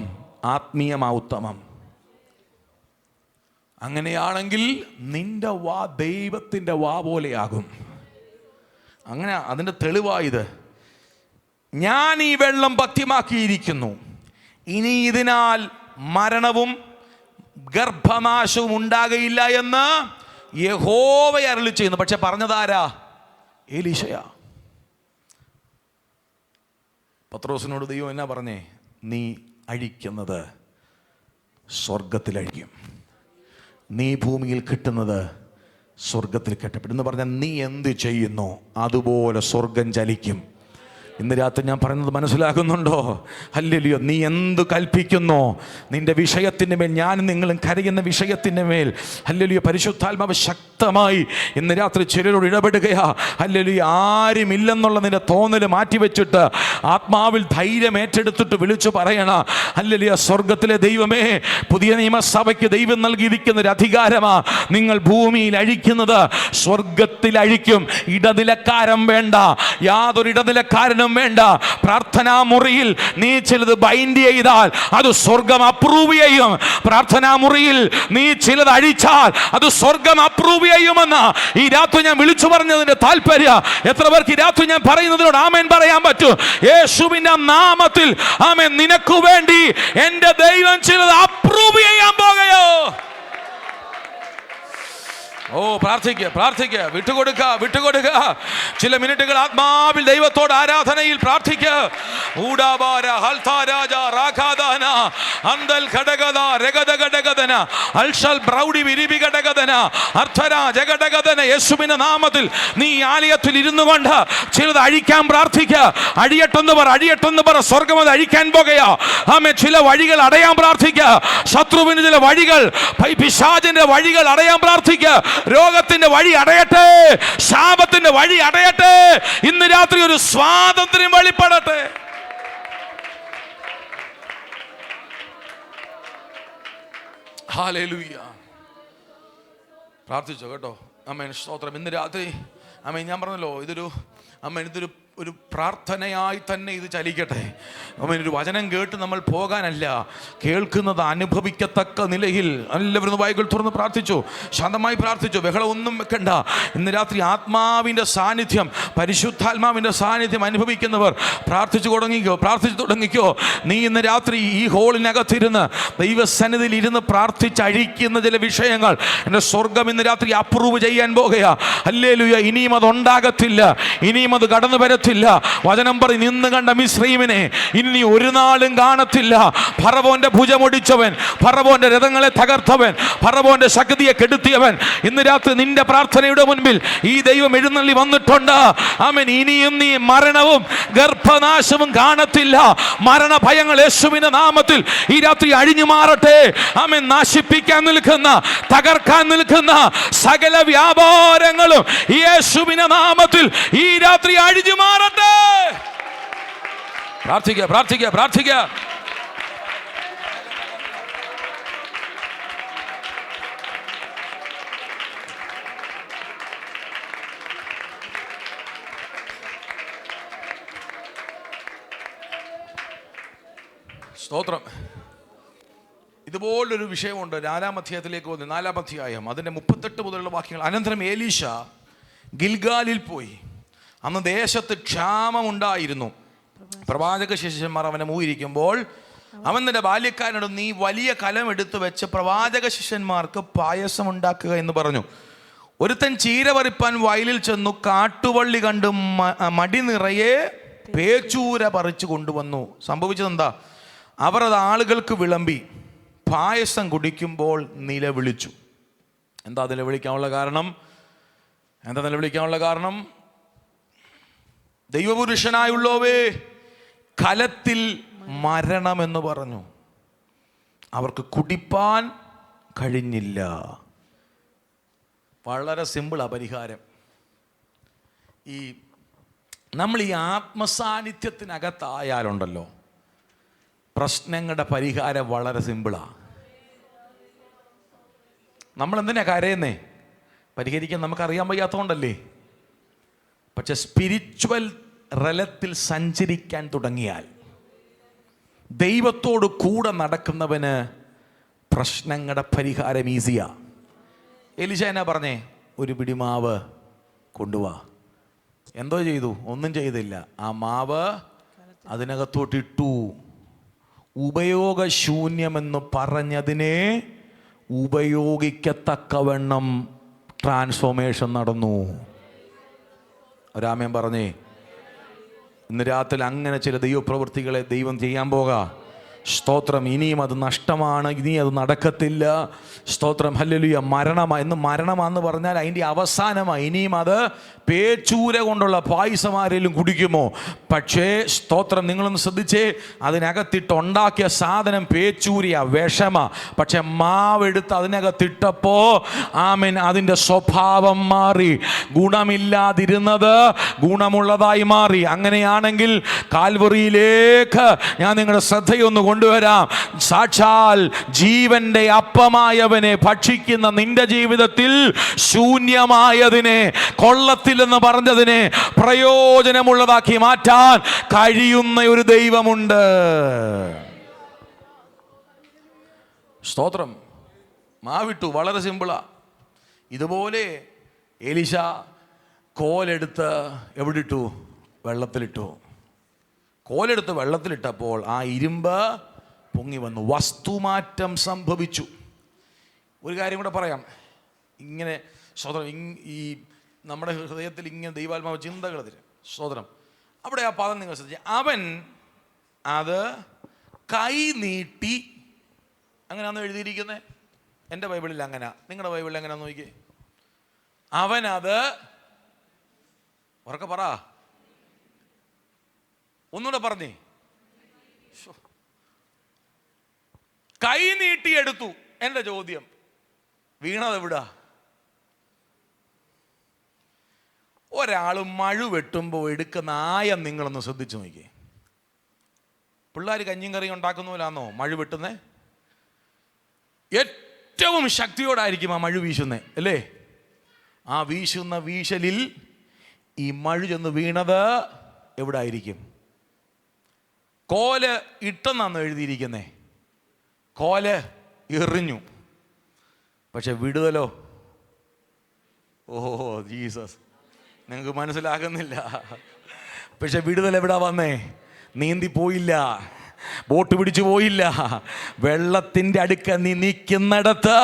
ആത്മീയമാ ഉത്തമം. അങ്ങനെയാണെങ്കിൽ നിന്റെ വാ ദൈവത്തിൻ്റെ വാ പോലെയാകും. അങ്ങനെ അതിൻ്റെ തെളിവായത്, ഞാൻ ഈ വെള്ളം പഥ്യമാക്കിയിരിക്കുന്നു, ഇനി ഇതിനാൽ മരണവും ഗർഭനാശവും ഉണ്ടാകയില്ല എന്ന് യഹോവ അരുളി ചെയ്യുന്നു. പക്ഷെ പറഞ്ഞതാരാ? എലീശയാ. പത്രോസിനോട് ദൈവം എന്നാ പറഞ്ഞേ? നീ അഴിക്കുന്നത് സ്വർഗത്തിലഴിക്കും, നീ ഭൂമിയിൽ കിട്ടുന്നത് സ്വർഗത്തിൽ കെട്ടപ്പെടും എന്ന് പറഞ്ഞാൽ നീ എന്ത് ചെയ്യുന്നോ അതുപോലെ സ്വർഗം ചലിക്കും. ഇന്ന് രാത്രി ഞാൻ പറയുന്നത് മനസ്സിലാകുന്നുണ്ടോ? ഹല്ലേലൂയ. നീ എന്ത് കൽപ്പിക്കുന്നോ നിന്റെ വിഷയത്തിൻ്റെ മേൽ, ഞാനും നിങ്ങളും കരയുന്ന വിഷയത്തിൻ്റെ മേൽ, ഹല്ലേലൂയ, പരിശുദ്ധാത്മാവ് ശക്തമായി ഇന്ന് രാത്രി ചിലരോട് ഇടപെടുകയാ. ഹല്ലേലൂയ. ആരുമില്ലെന്നുള്ള നിന്റെ തോന്നൽ മാറ്റിവെച്ചിട്ട് ആത്മാവിൽ ധൈര്യം ഏറ്റെടുത്തിട്ട് വിളിച്ചു പറയണ, ഹല്ലേലൂയ, സ്വർഗത്തിലെ ദൈവമേ, പുതിയ നിയമസഭയ്ക്ക് ദൈവം നൽകിയിരിക്കുന്ന ഒരു അധികാരമാ. നിങ്ങൾ ഭൂമിയിൽ അഴിക്കുന്നത് സ്വർഗത്തിൽ അഴിക്കും. ഇടനിലക്കാരം വേണ്ട, യാതൊരു ഇടനിലക്കാരനും വേണ്ട. പ്രാർത്ഥനാ മുറിയിൽ നീ ചിലത് ബൈൻഡ് ചെയ്താൽ അത് സ്വർഗം അപ്രൂവ് ചെയ്യും. പ്രാർത്ഥനാ മുറിയിൽ നീ ചിലത് അഴിച്ചാൽ അത് സ്വർഗം അപ്രൂവ് ചെയ്യുമെന്ന് ഈ രാത്രി ഞാൻ വിളിച്ചു പറഞ്ഞതിന്റെ താല്പര്യം എത്ര പേർക്ക് ഈ രാത്രി ഞാൻ പറയുന്നതിനോട് ആമേൻ പറയാൻ പറ്റും? യേശുവിന്റെ നാമത്തിൽ ആമേൻ. നിനക്ക് വേണ്ടി എന്റെ ദൈവം ചിലത് അപ്രൂവ് ചെയ്യാൻ പോകുകയോ. ഓ, പ്രാർത്ഥിക്കുക, പ്രാർത്ഥിക്കുക, വിട്ടുകൊടുക്കുക. ചില മിനിറ്റുകൾ ആത്മാവിൽ ദൈവത്തോട് ആരാധനയിൽ പ്രാർത്ഥിക്കുക. യേശുവിന്റെ നാമത്തിൽ നീ ആലയത്തിൽ ഇരുന്നു കൊണ്ട് ചിലത് അഴിക്കാൻ പ്രാർത്ഥിക്കുക. അഴിയട്ടെന്ന് പറ. സ്വർഗം അത് അഴിക്കാൻ പോകുകയാ. ആമേ. ചില വഴികൾ അടയാൻ പ്രാർത്ഥിക്കുക. ശത്രുവിന് ചില വഴികൾ, പിശാചിന്റെ വഴികൾ അടയാൻ പ്രാർത്ഥിക്കുക. രോഗത്തിന്റെ വഴി അടയട്ടെ, ശാപത്തിന്റെ വഴി അടയട്ടെ. ഇന്ന് രാത്രി ഒരു സ്വാതന്ത്ര്യം വെളിപ്പെടട്ടെ. ഹല്ലേലൂയ. പ്രാർത്ഥിച്ചോ കേട്ടോ. ആമേൻ. സ്തോത്രം. ഇന്ന് രാത്രി ആമേൻ. ഞാൻ പറഞ്ഞല്ലോ, ഇതൊരു ഒരു പ്രാർത്ഥനയായി തന്നെ ഇത് ചലിക്കട്ടെ. ആമേൻ. ഒരു വചനം കേട്ട് നമ്മൾ പോകാനല്ല, കേൾക്കുന്നത് അനുഭവിക്കത്തക്ക നിലയിൽ എല്ലാവരും ബൈബിൾ തുറന്ന് പ്രാർത്ഥിച്ചു, ശാന്തമായി പ്രാർത്ഥിച്ചു, ബഹളം ഒന്നും വെക്കണ്ട. ഇന്ന് രാത്രി ആത്മാവിൻ്റെ സാന്നിധ്യം, പരിശുദ്ധാത്മാവിൻ്റെ സാന്നിധ്യം അനുഭവിക്കുന്നവർ പ്രാർത്ഥിച്ചു തുടങ്ങിക്കോ. നീ ഇന്ന് രാത്രി ഈ ഹോളിനകത്തിരുന്ന് ദൈവസന്നിധിയിൽ ഇരുന്ന് പ്രാർത്ഥിച്ചഴിക്കുന്ന ചില വിഷയങ്ങൾ എൻ്റെ സ്വർഗം ഇന്ന് രാത്രി അപ്രൂവ് ചെയ്യാൻ പോകുകയാ. ഹല്ലേലൂയ. ഇനിയും അത് ഉണ്ടാകത്തില്ല, ഇനിയും അത് കടന്നു വരത്തില്ല. വചനം പറയും, നിന്ന് കണ്ട മിസ്രയീമിനെ ഇനി ഒരു നാളും കാണത്തില്ല. ഫറവോന്റെ ഭുജമൊടിച്ചവൻ, ഫറവോന്റെ രഥങ്ങളെ തകർത്തവൻ, ഫറവോന്റെ ശക്തിയെ കെടുത്തിയവൻ ഇന്ന് രാത്രി നിന്റെ പ്രാർത്ഥനയുടെ മുൻപിൽ ഈ ദൈവം എഴുന്നള്ളി വന്നിട്ടുണ്ട്. ആമേൻ. ഇനിയും നീ മരണവും ഗർഭനാശവും കാണത്തില്ല. മരണഭയങ്ങൾ യേശുവിന്റെ നാമത്തിൽ ഈ രാത്രി അഴിഞ്ഞു മാറട്ടെ. ആമേൻ. നാശിപ്പിക്കാൻ നിൽക്കുന്ന, തകർക്കാൻ നിൽക്കുന്ന സകല വ്യാപാരങ്ങളും യേശുവിന്റെ നാമത്തിൽ ഈ രാത്രി അഴിഞ്ഞു മാറട്ടെ. പ്രാർത്ഥിക്കുക. സ്തോത്രം. ഇതുപോലൊരു വിഷയമുണ്ട്. 4-ാം അധ്യായത്തിലേക്ക് വന്നു. 4-ാം അധ്യായം അതിൻ്റെ 38 മുതലുള്ള വാക്യങ്ങൾ. അനന്തരം എലീശ ഗിൽഗാലിൽ പോയി. അന്ന് ദേശത്ത് ക്ഷാമമുണ്ടായിരുന്നു. പ്രവാചക ശിഷ്യന്മാർ അവനെ മൂയിരിക്കുമ്പോൾ അവൻ തന്റെ ബാല്യക്കാരനോട്, നീ വലിയ കലം എടുത്തു വെച്ച് പ്രവാചക ശിഷ്യന്മാർക്ക് പായസം ഉണ്ടാക്കുക എന്ന് പറഞ്ഞു. ഒരുത്തൻ ചീര പറിപ്പാൻ വയലിൽ ചെന്നു, കാട്ടുവള്ളി കണ്ട് മടി നിറയെ പേച്ചൂര പറിച്ചു കൊണ്ടുവന്നു. സംഭവിച്ചതെന്താ? അവർ അത് ആളുകൾക്ക് വിളമ്പി. പായസം കുടിക്കുമ്പോൾ നിലവിളിച്ചു. എന്താ നിലവിളിക്കാനുള്ള കാരണം? ദൈവപുരുഷനായുള്ളവേ, കലത്തിൽ മരണമെന്ന് പറഞ്ഞു. അവർക്ക് കുടിപ്പാൻ കഴിഞ്ഞില്ല. വളരെ സിമ്പിളാ പരിഹാരം. നമ്മൾ ഈ ആത്മസാന്നിധ്യത്തിനകത്തായാലുണ്ടല്ലോ, പ്രശ്നങ്ങളുടെ പരിഹാരം വളരെ സിമ്പിളാ. നമ്മൾ എന്തിനാ കരയുന്നേ? പരിഹരിക്കാൻ നമുക്കറിയാൻ വയ്യാത്തതുകൊണ്ടല്ലേ. പക്ഷെ സ്പിരിച്വൽ റലത്തിൽ സഞ്ചരിക്കാൻ തുടങ്ങിയാൽ, ദൈവത്തോട് കൂടെ നടക്കുന്നവന് പ്രശ്നങ്ങളുടെ പരിഹാരം ഈസിയാ. എലീശ എന്നാ പറഞ്ഞേ? ഒരു പിടിമാവ് കൊണ്ടുവാ. എന്തോ ചെയ്തു? ഒന്നും ചെയ്തില്ല. ആ മാവ് അതിനകത്തോട്ടിട്ടു. ഉപയോഗശൂന്യമെന്ന് പറഞ്ഞതിനെ ഉപയോഗിക്കത്തക്കവണ്ണം ട്രാൻസ്ഫോർമേഷൻ നടന്നു. ഒരാമേൻ പറഞ്ഞേ. ഇന്ന് രാത്രി അങ്ങനെ ചില ദൈവപ്രവൃത്തികളെ ദൈവം ചെയ്യാൻ പോകാം. സ്തോത്രം. ഇനിയും അത് നഷ്ടമാണ്, ഇനി അത് നടക്കത്തില്ല. സ്തോത്രം. ഹല്ലേലൂയ. മരണമാന്ന് പറഞ്ഞാൽ അതിൻ്റെ അവസാനമാണ്. ഇനിയും അത് പേച്ചൂര കൊണ്ടുള്ള പായസം ആരെങ്കിലും കുടിക്കുമോ? പക്ഷേ സ്തോത്രം, നിങ്ങളൊന്ന് ശ്രദ്ധിച്ചേ, അതിനകത്തിട്ടുണ്ടാക്കിയ സാധനം പേച്ചൂരിയ വിഷമ. പക്ഷെ മാവെടുത്ത് അതിനകത്തിട്ടപ്പോ ആമേൻ, അതിൻ്റെ സ്വഭാവം മാറി. ഗുണമില്ലാതിരുന്നത് ഗുണമുള്ളതായി മാറി. അങ്ങനെയാണെങ്കിൽ കാൽവറിയിലേക്ക് ഞാൻ നിങ്ങളുടെ ശ്രദ്ധയൊന്ന് കൊണ്ടുവരാം. സാക്ഷാൽ ജീവന്റെ അപ്പമായവനെ ഭക്ഷിക്കുന്ന നിന്റെ ജീവിതത്തിൽ ശൂന്യമായതിനെ, കൊള്ളത്തില്ലെന്ന് പറഞ്ഞതിനെ പ്രയോജനമുള്ളതാക്കി മാറ്റാൻ കഴിയുന്ന ഒരു ദൈവമുണ്ട്. സ്തോത്രം. മാവിട്ടു. വളരെ സിമ്പിളാ. ഇതുപോലെ എലീശ കോലെടുത്ത് എവിടെ ഇട്ടു? വെള്ളത്തിലിട്ടു. കോലെടുത്ത് വെള്ളത്തിലിട്ടപ്പോൾ ആ ഇരുമ്പ് പൊങ്ങി വന്നു. വസ്തുമാറ്റം സംഭവിച്ചു. ഒരു കാര്യം കൂടെ പറയാം. ഇങ്ങനെ സ്തോത്രം, ഈ നമ്മുടെ ഹൃദയത്തിൽ ഇങ്ങനെ ദൈവാത്മാവ് ചിന്തകൾ തരും. സ്തോത്രം. അവിടെ ആ പദം നിങ്ങൾ ശ്രദ്ധിച്ചു. അവൻ അത് കൈ നീട്ടി. അങ്ങനെയാണോ എഴുതിയിരിക്കുന്നത്? എൻ്റെ ബൈബിളിൽ അങ്ങനെ. നിങ്ങളുടെ ബൈബിളിൽ എങ്ങനെയാണെന്ന് നോക്കിയേ. അവനത് ഉറക്കെ പറ, ഒന്നുകൂടെ പറഞ്ഞേ. കൈ നീട്ടിയെടുത്തു. എൻ്റെ ചോദ്യം, വീണത് എവിടാ? ഒരാൾ മഴ വെട്ടുമ്പോൾ എടുക്കുന്ന ആയം നിങ്ങളൊന്ന് ശ്രദ്ധിച്ചു നോക്കിയേ. പിള്ളേർ കഞ്ഞിയും കറിയും ഉണ്ടാക്കുന്നവരാന്നോ മഴ വെട്ടുന്നേ? ഏറ്റവും ശക്തിയോടായിരിക്കും ആ മഴ വീശുന്നേ, അല്ലേ? ആ വീശുന്ന വീശലിൽ ഈ മഴ ചെന്ന് വീണത് എവിടെ ആയിരിക്കും? കോല് ഇട്ടെന്നാണ് എഴുതിയിരിക്കുന്നേ. കോല് എറിഞ്ഞു. പക്ഷെ വിടുതലോ? ഓ ജീസസ്, നിങ്ങൾക്ക് മനസ്സിലാകുന്നില്ല. പക്ഷെ വിടുതൽ എവിടാ വന്നേ? നീന്തി പോയില്ല, ബോട്ട് പിടിച്ചു പോയില്ല. വെള്ളത്തിൻ്റെ അടുക്ക നീ നിൽക്കുന്നിടത്ത്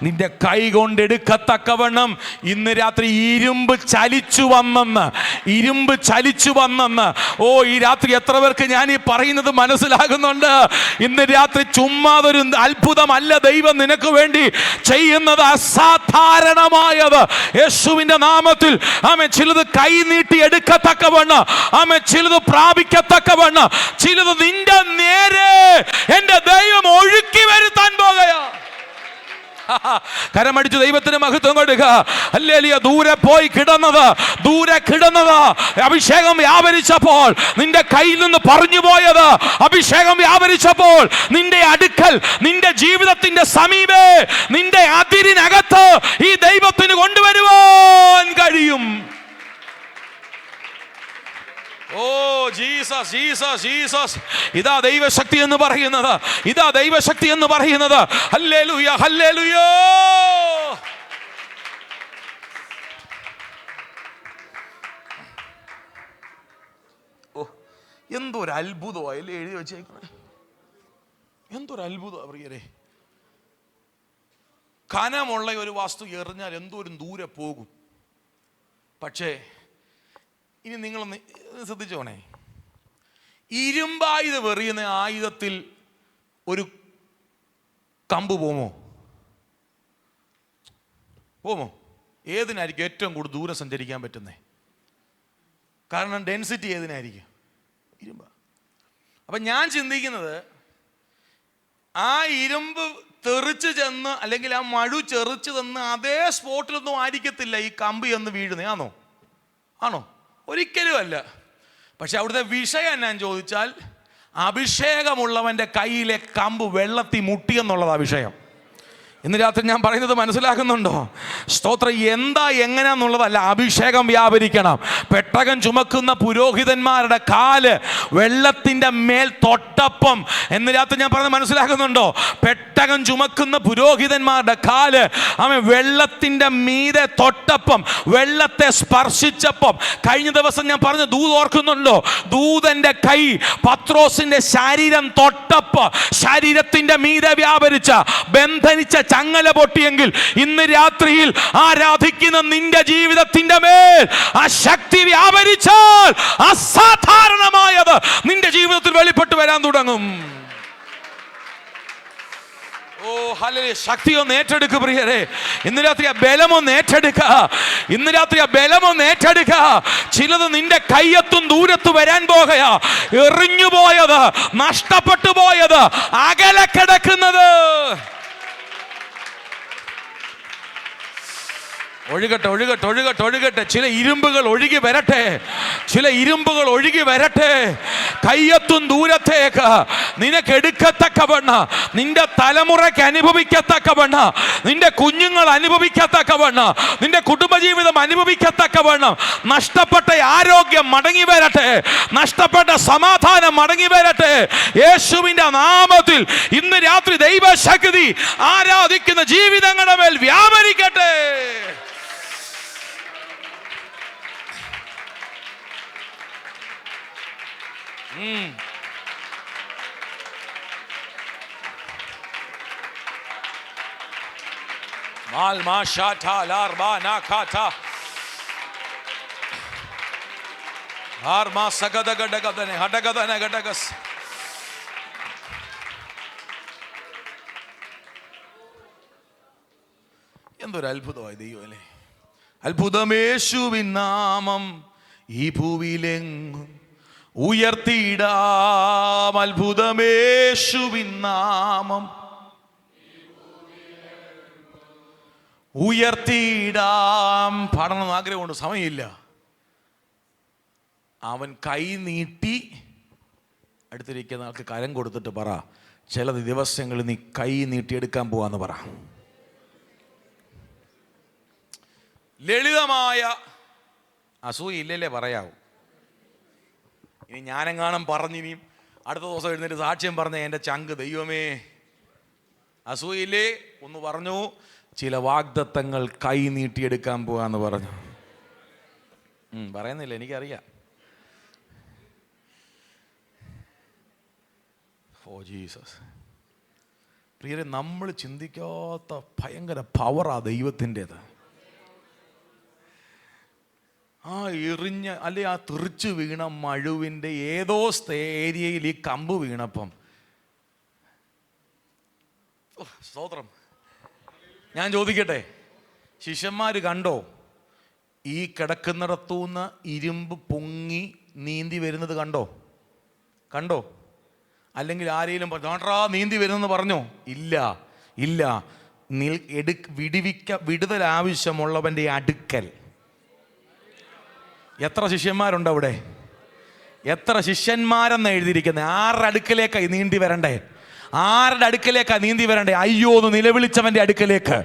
നിന്റെ കൈ കൊണ്ടെടുക്കത്തക്കവണ്ണം ഇന്ന് രാത്രി ഇരുമ്പ് ചലിച്ചു വന്നെന്ന്. ഓ, ഈ രാത്രി എത്ര പേർക്ക് ഞാൻ ഈ പറയുന്നത് മനസ്സിലാകുന്നുണ്ട്? ഇന്ന് രാത്രി ചുമ്മാതൊരു അത്ഭുതമല്ല ദൈവം നിനക്ക് വേണ്ടി ചെയ്യുന്നത്, അസാധാരണമായത്. യേശുവിന്റെ നാമത്തിൽ ആമേൻ. ചിലത് കൈ നീട്ടി എടുക്കത്തക്കവണ്ണം, ആമേൻ, ചിലത് പ്രാപിക്കത്തക്കവണ്ണം, ചിലത് നിന്റെ നേരെ എന്റെ ദൈവം ഒഴുക്കി വരുത്താൻ പോകുകയാ. കരമടിച്ചു ദൈവത്തിന് മഹത്വം കൊടുക്കുക. ഹല്ലേലൂയ. ദൂരെ കിടന്നത് അഭിഷേകം വ്യാപരിച്ചപ്പോൾ, നിന്റെ കയ്യിൽ നിന്ന് പറഞ്ഞു പോയത് അഭിഷേകം വ്യാപരിച്ചപ്പോൾ, നിന്റെ അടുക്കൽ, നിന്റെ ജീവിതത്തിന്റെ സമീപേ, നിന്റെ അതിരിനകത്ത് ഈ ദൈവത്തിന് കൊണ്ടുവരുവാൻ കഴിയും. Oh Jesus, Jesus, Jesus. ഇതാ ദൈവശക്തി എന്ന് പറയുന്നത്. Hallelujah, hallelujah. ഓ എന്തൊരു അത്ഭുതമായില്ലേ എഴുതി വെച്ചേക്കണേ. എന്തൊരു അത്ഭുതമാണ് പ്രിയരെ. കനമുള്ള ഒരു വസ്തു എറിഞ്ഞാൽ എന്തോരം ദൂരെ പോകും. പക്ഷേ ഇനി നിങ്ങളൊന്ന് ശ്രദ്ധിച്ചോണേ, ഇരുമ്പായുധം എറിയുന്ന ആയുധത്തിൽ ഒരു കമ്പ് പോമോ? ഏതിനായിരിക്കും ഏറ്റവും കൂടുതൽ ദൂരം സഞ്ചരിക്കാൻ പറ്റുന്നത്? കാരണം ഡെൻസിറ്റി ഏതിനായിരിക്കും? ഇരുമ്പ. അപ്പം ഞാൻ ചിന്തിക്കുന്നത്, ആ ഇരുമ്പ് തെറിച്ച് ചെന്ന് അല്ലെങ്കിൽ ആ മഴു ചെറിച്ച് തന്ന് അതേ സ്പോട്ടിലൊന്നും ആയിരിക്കത്തില്ല ഈ കമ്പ് എന്ന് വീഴുന്നത്. ആണോ? ഒരിക്കലും അല്ല. പക്ഷെ അവിടുത്തെ വിഷയം എന്നാന്ന് ചോദിച്ചാൽ, അഭിഷേകമുള്ളവൻ്റെ കയ്യിലെ കമ്പ് വെള്ളത്തിൽ മുട്ടിയെന്നുള്ളതാ വിഷയം. ഇന്ന് രാത്രി ഞാൻ പറയുന്നത് മനസ്സിലാക്കുന്നുണ്ടോ? സ്തോത്രം. എങ്ങനെയാന്നുള്ളതല്ല, അഭിഷേകം വ്യാപരിക്കണം. പെട്ടകം ചുമക്കുന്ന പുരോഹിതന്മാരുടെ കാല് വെള്ളത്തിൻ്റെ മേൽ തൊട്ടപ്പം. എന്ന് രാത്രി ഞാൻ പറയുന്നത് മനസ്സിലാക്കുന്നുണ്ടോ? പെട്ടകം ചുമക്കുന്ന പുരോഹിതന്മാരുടെ കാല് അവൻ വെള്ളത്തിൻ്റെ മീതെ തൊട്ടപ്പം, വെള്ളത്തെ സ്പർശിച്ചപ്പം. കഴിഞ്ഞ ദിവസം ഞാൻ പറഞ്ഞ ദൂത് ഓർക്കുന്നുണ്ടോ? ദൂതന്റെ കൈ പത്രോസിന്റെ ശരീരം തൊട്ടപ്പ് ശരീരത്തിന്റെ മീതെ വ്യാപരിച്ച ബന്ധനിച്ച ചങ്ങല പൊട്ടിയെങ്കിൽ ഇന്ന് രാത്രിയിൽ ആരാധിക്കുന്ന നിന്റെ ജീവിതത്തിന്റെ മേൽ ആ ശക്തി വ്യാപരിച്ചാൽ അസാധാരണമായത് നിന്റെ ജീവിതത്തിൽ വെളിപ്പെട്ടു വരാൻ തുടങ്ങും. ഓ ഹല്ലേലൂയ. ശക്തി ഒന്ന് ഏറ്റെടുക്കുക പ്രിയരെ. ഇന്ന് രാത്രി ആ ബലമൊന്ന് ഏറ്റെടുക്കുക. ഇന്ന് രാത്രി ആ ബലമൊന്ന് ഏറ്റെടുക്കുക. ചിലത് നിന്റെ കയ്യെത്തും ദൂരത്ത് വരാൻ പോകുകയാ. എറിഞ്ഞു പോയത്, നഷ്ടപ്പെട്ടു പോയത്, അകലെ കിടക്കുന്നത്. ഒഴുകട്ടെ, ഒഴുകട്ടെ, ഒഴുകട്ടെ, ഒഴുകട്ടെ. ചില ഇരുമ്പുകൾ ഒഴുകി വരട്ടെ, ചില ഇരുമ്പുകൾ ഒഴുകി വരട്ടെ. കയ്യെത്തും ദൂരത്തേക്ക് നിനക്ക് എടുക്കത്തക്കവണ്ണ, നിന്റെ തലമുറയ്ക്ക് അനുഭവിക്കത്തക്കവണ്ണ, നിന്റെ കുഞ്ഞുങ്ങൾ അനുഭവിക്കത്തക്കവണ്ണ, നിന്റെ കുടുംബജീവിതം അനുഭവിക്കത്തക്കവണ്ണം നഷ്ടപ്പെട്ട ആരോഗ്യം മടങ്ങി വരട്ടെ, നഷ്ടപ്പെട്ട സമാധാനം മടങ്ങി വരട്ടെ. യേശുവിന്റെ നാമത്തിൽ ഇന്ന് രാത്രി ദൈവശക്തി ആരാധിക്കുന്ന ജീവിതങ്ങളുടെ മേൽ വ്യാപരിക്കട്ടെ. എന്തൊരു അത്ഭുതമായി ദൈവമല്ലേ. അത്ഭുതമേശുവിൻ നാമം ഈ ഭൂവിലെങ്ങും ഉയർത്തിയിടാം. അത്ഭുതമേശുവിൻ നാമം ഉയർത്തിയിടാം. പാടണമെന്ന് ആഗ്രഹമുണ്ട്, സമയമില്ല. അവൻ കൈ നീട്ടി അടുത്തിരിക്കുന്ന ആൾക്ക് കരം കൊടുത്തിട്ട് പറ, ചില ദിവസങ്ങളിൽ നീ കൈ നീട്ടിയെടുക്കാൻ പോവാന്ന് പറ. ലളിതമായ അസൂയില്ലല്ലേ പറയാവൂ. ഇനി ഞാനെങ്ങാനും പറഞ്ഞിനിയും അടുത്ത ദിവസം എഴുന്നേറ്റ് സാക്ഷ്യം പറഞ്ഞ എൻ്റെ ചങ്ക് ദൈവമേ, അസൂയില്ലേ ഒന്ന് പറഞ്ഞു. ചില വാഗ്ദത്തങ്ങൾ കൈ നീട്ടിയെടുക്കാൻ പോവാന്ന് പറഞ്ഞു. പറയുന്നില്ല, എനിക്കറിയാം. Oh Jesus. പ്രിയരെ, നമ്മൾ ചിന്തിക്കാത്ത ഭയങ്കര പവറാ ദൈവത്തിൻ്റെത്. ആ എറിഞ്ഞ അല്ലെ ആ തെറിച്ച് വീണ മഴുവിൻ്റെ ഏതോ ഏരിയയിൽ ഈ കമ്പ് വീണപ്പം, സ്തോത്രം. ഞാൻ ചോദിക്കട്ടെ, ശിഷ്യന്മാർ കണ്ടോ ഈ കിടക്കുന്നിടത്തുനിന്ന് ഇരുമ്പ് പൊങ്ങി നീന്തി വരുന്നത്? കണ്ടോ? അല്ലെങ്കിൽ ആരെങ്കിലും നീന്തി വരുന്നെന്ന് പറഞ്ഞോ? ഇല്ല. വിടുതൽ ആവശ്യമുള്ളവൻ്റെ അടുക്കൽ. എത്ര ശിഷ്യന്മാരുണ്ട് അവിടെ? എത്ര ശിഷ്യന്മാരെന്ന് എഴുതിയിരിക്കുന്നത്? ആരുടെ അടുക്കലേക്കായി നീന്തി വരണ്ടേ? ആരുടെ അടുക്കലേക്കാ നീന്തി വരണ്ടേ? അയ്യോന്ന് നിലവിളിച്ചവന്റെ അടുക്കലേക്ക്.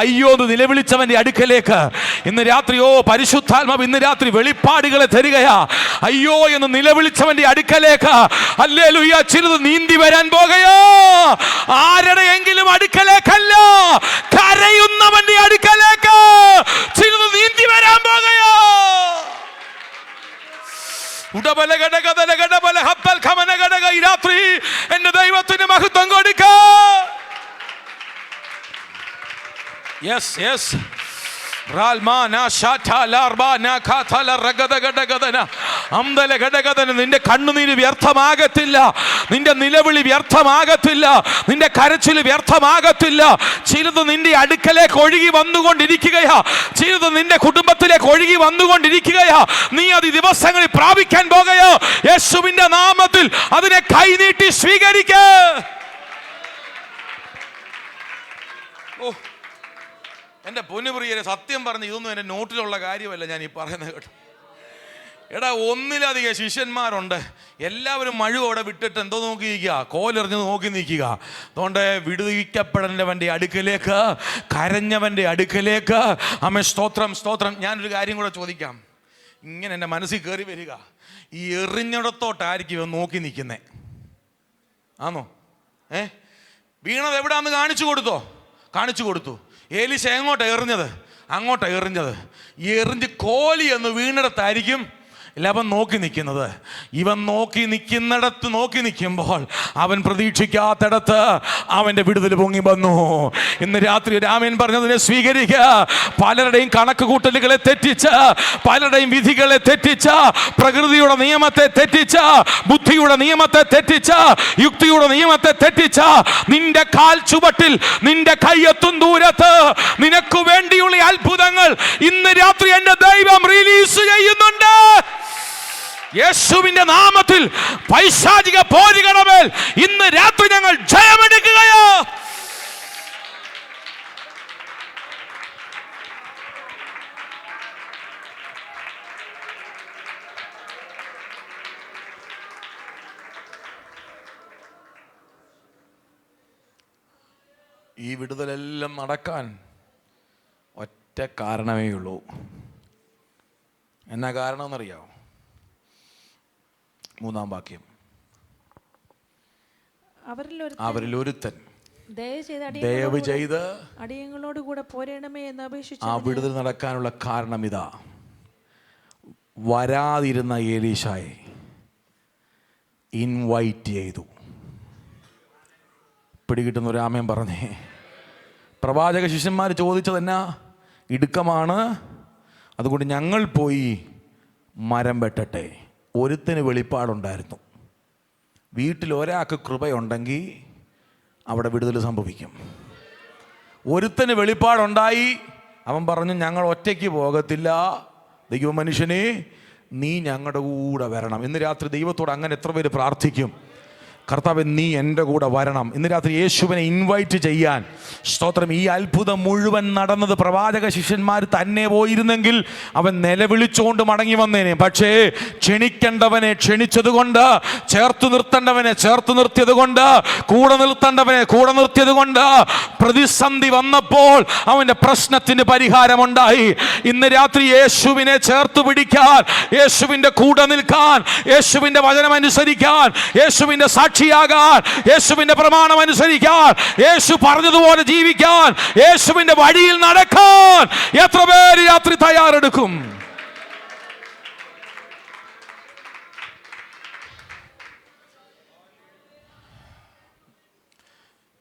അയ്യോന്ന് നിലവിളിച്ചവന്റെ അടുക്കലേക്ക് ഇന്ന് രാത്രി പരിശുദ്ധാത്മാവ് ഇന്ന് രാത്രി വെളിപ്പാടുകളെ തരികയാ. അയ്യോ എന്ന് നിലവിളിച്ചവന്റെ അടുക്കലേക്ക്. ഹല്ലേലൂയ. ചിലത് നീന്തി വരാൻ പോകുകയോ. ആരുടെയെങ്കിലും അടുക്കലേക്കല്ല, കരയുന്നവന്റെ അടുക്കലേക്ക് ചിലത് നീന്തി വരാൻ പോകുകയോ. ഈ രാത്രി എന്റെ ദൈവത്തിന് മഹത്വം കൊടുക്ക. Yes yes. നിന്റെ കണ്ണുനീര് വ്യർത്ഥമാകത്തില്ല, നിന്റെ നിലവിളി വ്യർത്ഥമാകത്തില്ല, നിന്റെ കരച്ചിൽ വ്യർത്ഥമാകത്തില്ല. ചിലത് നിന്റെ അടുക്കലേക്ക് ഒഴുകി വന്നുകൊണ്ടിരിക്കുകയാ, ചിലത് നിന്റെ കുടുംബത്തിലേക്ക് ഒഴുകി വന്നുകൊണ്ടിരിക്കുകയാ. നീ അത് ദിവസങ്ങളിൽ പ്രാപിക്കാൻ പോകുകയോ. യേശുവിന്റെ നാമത്തിൽ അതിനെ കൈനീട്ടി സ്വീകരിക്ക. എൻ്റെ പൊന്നുപ്രിയരെ, സത്യം പറഞ്ഞ് ഇതൊന്നും എൻ്റെ നോട്ടിലുള്ള കാര്യമല്ല ഞാൻ ഈ പറയുന്നത് കേട്ടോ. എടാ, ഒന്നിലധികം ശിഷ്യന്മാരുണ്ട്. എല്ലാവരും മഴുവോടെ വിട്ടിട്ട് എന്തോ നോക്കി നിൽക്കുക, കോലെറിഞ്ഞ് നോക്കി നിൽക്കുക. അതുകൊണ്ട് വിടുവിക്കപ്പെടേണ്ടവൻ്റെ അടുക്കലേക്ക്, കരഞ്ഞവൻ്റെ അടുക്കലേക്ക്. അമ്മ സ്തോത്രം സ്തോത്രം. ഞാനൊരു കാര്യം കൂടെ ചോദിക്കാം. ഇങ്ങനെ എൻ്റെ മനസ്സിൽ കയറി വരിക, ഈ എറിഞ്ഞിടത്തോട്ടായിരിക്കും ഇവൻ നോക്കി നിൽക്കുന്നേ. ആണോ? വീണത് എവിടാന്ന് കാണിച്ചു കൊടുത്തോ? കാണിച്ചു കൊടുത്തു. ഏലീശ എങ്ങോട്ടാണ് എറിഞ്ഞത്? അങ്ങോട്ടാണ് എറിഞ്ഞത്. എറിഞ്ഞ് കോലി എന്ന് വീണിടത്തായിരിക്കും ഇല്ല അവൻ നോക്കി നിൽക്കുന്നത്. ഇവൻ നോക്കി നിൽക്കുമ്പോൾ അവൻ പ്രതീക്ഷിക്കാത്തിടത്ത് അവൻ്റെ വിടുതൽ പൊങ്ങി വന്നു. ഇന്ന് രാത്രി രാമൻ പറഞ്ഞതിനെ സ്വീകരിക്കുക. പലരുടെയും കണക്ക് കൂട്ടലുകളെ തെറ്റിച്ച, പലരുടെയും വിധികളെ തെറ്റിച്ച, പ്രകൃതിയുടെ നിയമത്തെ തെറ്റിച്ച, ബുദ്ധിയുടെ നിയമത്തെ തെറ്റിച്ച, യുക്തിയുടെ നിയമത്തെ തെറ്റിച്ച നിന്റെ കാൽ ചുവട്ടിൽ, നിന്റെ കൈയെത്തും ദൂരത്ത് നിനക്ക് വേണ്ടിയുള്ള അത്ഭുതങ്ങൾ ഇന്ന് രാത്രി എൻ്റെ ദൈവം റിലീസ് ചെയ്യുന്നുണ്ട്. യേശുവിന്റെ നാമത്തിൽ പൈശാചിക പോരുകടമേൽ ഇന്ന് രാത്രി ഞങ്ങൾ ജയമെടുക്കുകയോ. ഈ വിടുതലെല്ലാം നടക്കാൻ ഒറ്റ കാരണമേ ഉള്ളൂ. എന്നാ കാരണം എന്നറിയാമോ? 3-ാം വാക്യം. അവരിൽ ഒരുത്തൻ ദയവ് ചെയ്ത്
അടിയങ്ങളോട് കൂടെ പോരണമേ എന്ന് അപേക്ഷിച്ചു.
ആ വിടുതൽ നടക്കാനുള്ള കാരണം ഇതാ. വരാതിരുന്ന ഏലീശായെ ഇൻവൈറ്റ് ചെയ്തു. പിടികിട്ടുന്ന ഒരു ആമേൻ പറഞ്ഞേ. പ്രവാചക ശിഷ്യന്മാർ ചോദിച്ചതെന്നാ? ഇടുക്കമാണ്, അതുകൊണ്ട് ഞങ്ങൾ പോയി മരം വെട്ടട്ടെ. ഒരുത്തിന് വെളിപ്പാടുണ്ടായിരുന്നു. വീട്ടിൽ ഒരാൾക്ക് കൃപയുണ്ടെങ്കിൽ അവിടെ വിടുതൽ സംഭവിക്കും. ഒരുത്തിന് വെളിപ്പാടുണ്ടായി, അവൻ പറഞ്ഞു ഞങ്ങൾ ഒറ്റയ്ക്ക് പോകത്തില്ല, ദൈവ മനുഷ്യനെ നീ ഞങ്ങളുടെ കൂടെ വരണം. ഇന്ന് രാത്രി ദൈവത്തോട് അങ്ങനെ എത്ര പേര് പ്രാർത്ഥിക്കും? കർത്താവേ നീ എൻ്റെ കൂടെ വരണം. ഇന്ന് രാത്രി യേശുവിനെ ഇൻവൈറ്റ് ചെയ്യാൻ. സ്തോത്രം. ഈ അത്ഭുതം മുഴുവൻ നടന്നത് പ്രവാചക ശിഷ്യന്മാർ തന്നെ പോയിരുന്നെങ്കിൽ അവൻ നിലവിളിച്ചുകൊണ്ട് മടങ്ങി വന്നേനെ. പക്ഷേ ക്ഷണിക്കേണ്ടവനെ ക്ഷണിച്ചതുകൊണ്ട്, ചേർത്തു നിർത്തേണ്ടവനെ ചേർത്ത് നിർത്തിയത് കൊണ്ട്, കൂടെ നിർത്തേണ്ടവനെ കൂടെ നിർത്തിയത് കൊണ്ട് പ്രതിസന്ധി വന്നപ്പോൾ അവൻ്റെ പ്രശ്നത്തിന് പരിഹാരമുണ്ടായി. ഇന്ന് രാത്രി യേശുവിനെ ചേർത്ത് പിടിക്കാൻ, യേശുവിൻ്റെ കൂടെ നിൽക്കാൻ, യേശുവിൻ്റെ വചനമനുസരിക്കാൻ, യേശുവിൻ്റെ സാക്ഷിയാകാൻ, യേശുവിന്റെ പ്രമാണം അനുസരിക്കാൻ, യേശു പറഞ്ഞതുപോലെ ജീവിക്കാൻ, യേശുവിന്റെ വഴിയിൽ നടക്കാൻ എത്ര പേര് രാത്രി തയ്യാറെടുക്കും?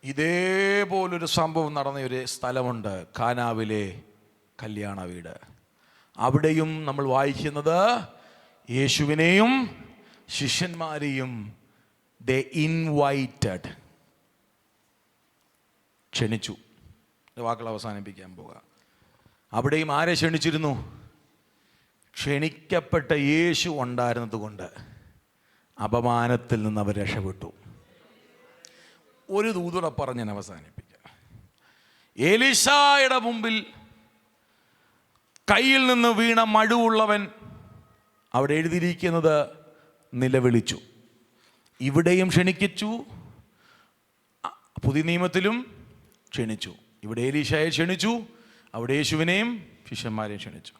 ഇതേപോലൊരു സംഭവം നടന്ന ഒരു സ്ഥലമുണ്ട്, കാനാവിലെ കല്യാണ വീട്. അവിടെയും നമ്മൾ വായിക്കുന്നത് യേശുവിനെയും ശിഷ്യന്മാരെയും they invited, ക്ഷണിച്ചു. വാക്കുകൾ അവസാനിപ്പിക്കാൻ പോവുക. അവിടെയും ആരെ ക്ഷണിച്ചിരുന്നു? ക്ഷണിക്കപ്പെട്ട യേശു ഉണ്ടായിരുന്നത് കൊണ്ട് അപമാനത്തിൽ നിന്ന് അവർ രക്ഷപ്പെട്ടു. ഒരു ദൂതൂടെ പറഞ്ഞ് ഞാൻ അവസാനിപ്പിക്കാം. എലീശായുടെ മുമ്പിൽ കയ്യിൽ നിന്ന് വീണ മഴുവുള്ളവൻ അവിടെ എഴുതിയിരിക്കുന്നത് നിലവിളിച്ചു. ഇവിടെയും ക്ഷണിച്ചു, പുതിയ നിയമത്തിലും ക്ഷണിച്ചു. ഇവിടെ എലീശായെ ക്ഷണിച്ചു, അവിടെ യേശുവിനെയും ശിഷ്യന്മാരെയും ക്ഷണിച്ചു.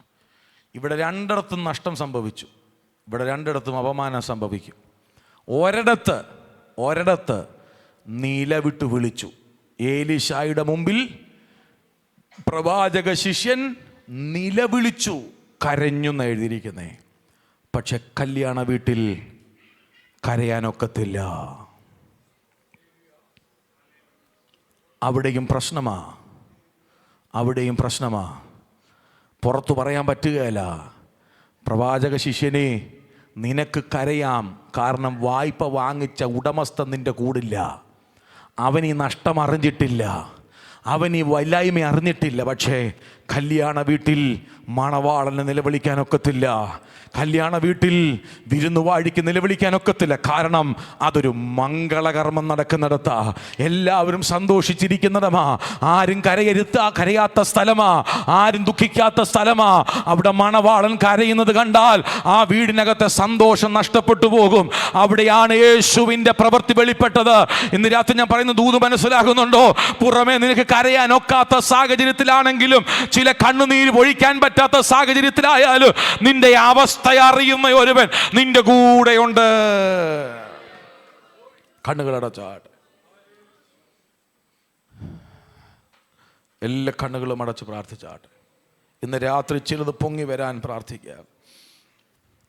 ഇവിടെ രണ്ടിടത്തും നഷ്ടം സംഭവിച്ചു, ഇവിടെ രണ്ടിടത്തും അപമാനം സംഭവിക്കും. ഒരിടത്ത് നിലവിട്ട് വിളിച്ചു. എലീശായുടെ മുമ്പിൽ പ്രവാചക ശിഷ്യൻ നിലവിളിച്ചു, കരഞ്ഞു എന്ന് എഴുതിയിരിക്കുന്നേ. പക്ഷെ കല്യാണ വീട്ടിൽ കരയാനൊക്കത്തില്ല. അവിടെയും പ്രശ്നമാ. പുറത്തു പറയാൻ പറ്റുകയില്ല. പ്രവാചക ശിഷ്യനെ, നിനക്ക് കരയാം, കാരണം വായ്പ വാങ്ങിച്ച ഉടമസ്ഥൻ നിൻ്റെ കൂടില്ല. അവൻ ഈ നഷ്ടം അറിഞ്ഞിട്ടില്ല, അവൻ ഈ വല്ലായ്മ അറിഞ്ഞിട്ടില്ല. പക്ഷേ കല്യാണ വീട്ടിൽ മണവാളന് നിലവിളിക്കാനൊക്കത്തില്ല, കല്യാണ വീട്ടിൽ വിരുന്നുവാഴിക്ക് നിലവിളിക്കാനൊക്കത്തില്ല. കാരണം അതൊരു മംഗളകർമ്മം നടക്കുന്നിടത്താ, എല്ലാവരും സന്തോഷിച്ചിരിക്കുന്നിടമാ, ആരും കരയാത്ത സ്ഥലമാ, ആരും ദുഃഖിക്കാത്ത സ്ഥലമാ. അവിടെ മണവാളൻ കരയുന്നത് കണ്ടാൽ ആ വീടിനകത്തെ സന്തോഷം നഷ്ടപ്പെട്ടു പോകും. അവിടെയാണ് യേശുവിൻ്റെ പ്രവൃത്തി വെളിപ്പെട്ടത്. ഇന്ന് രാത്രി ഞാൻ പറയുന്ന ദൂത് മനസ്സിലാകുന്നുണ്ടോ? പുറമേ നിനക്ക് കരയാനൊക്കാത്ത സാഹചര്യത്തിലാണെങ്കിലും, ചില കണ്ണുനീര് ഒഴിക്കാൻ പറ്റാത്ത സാഹചര്യത്തിലായാലും, നിന്റെ അവസ്ഥ അറിയുന്ന ഒരുവൻ നിന്റെ കൂടെയുണ്ട്. കണ്ണുകളടച്ചാട്ടെ, എല്ലാ കണ്ണുകളും അടച്ച് പ്രാർത്ഥിച്ചാട്ടെ. ഇന്ന് രാത്രി ചിലത് പൊങ്ങി വരാൻ പ്രാർത്ഥിക്കുക.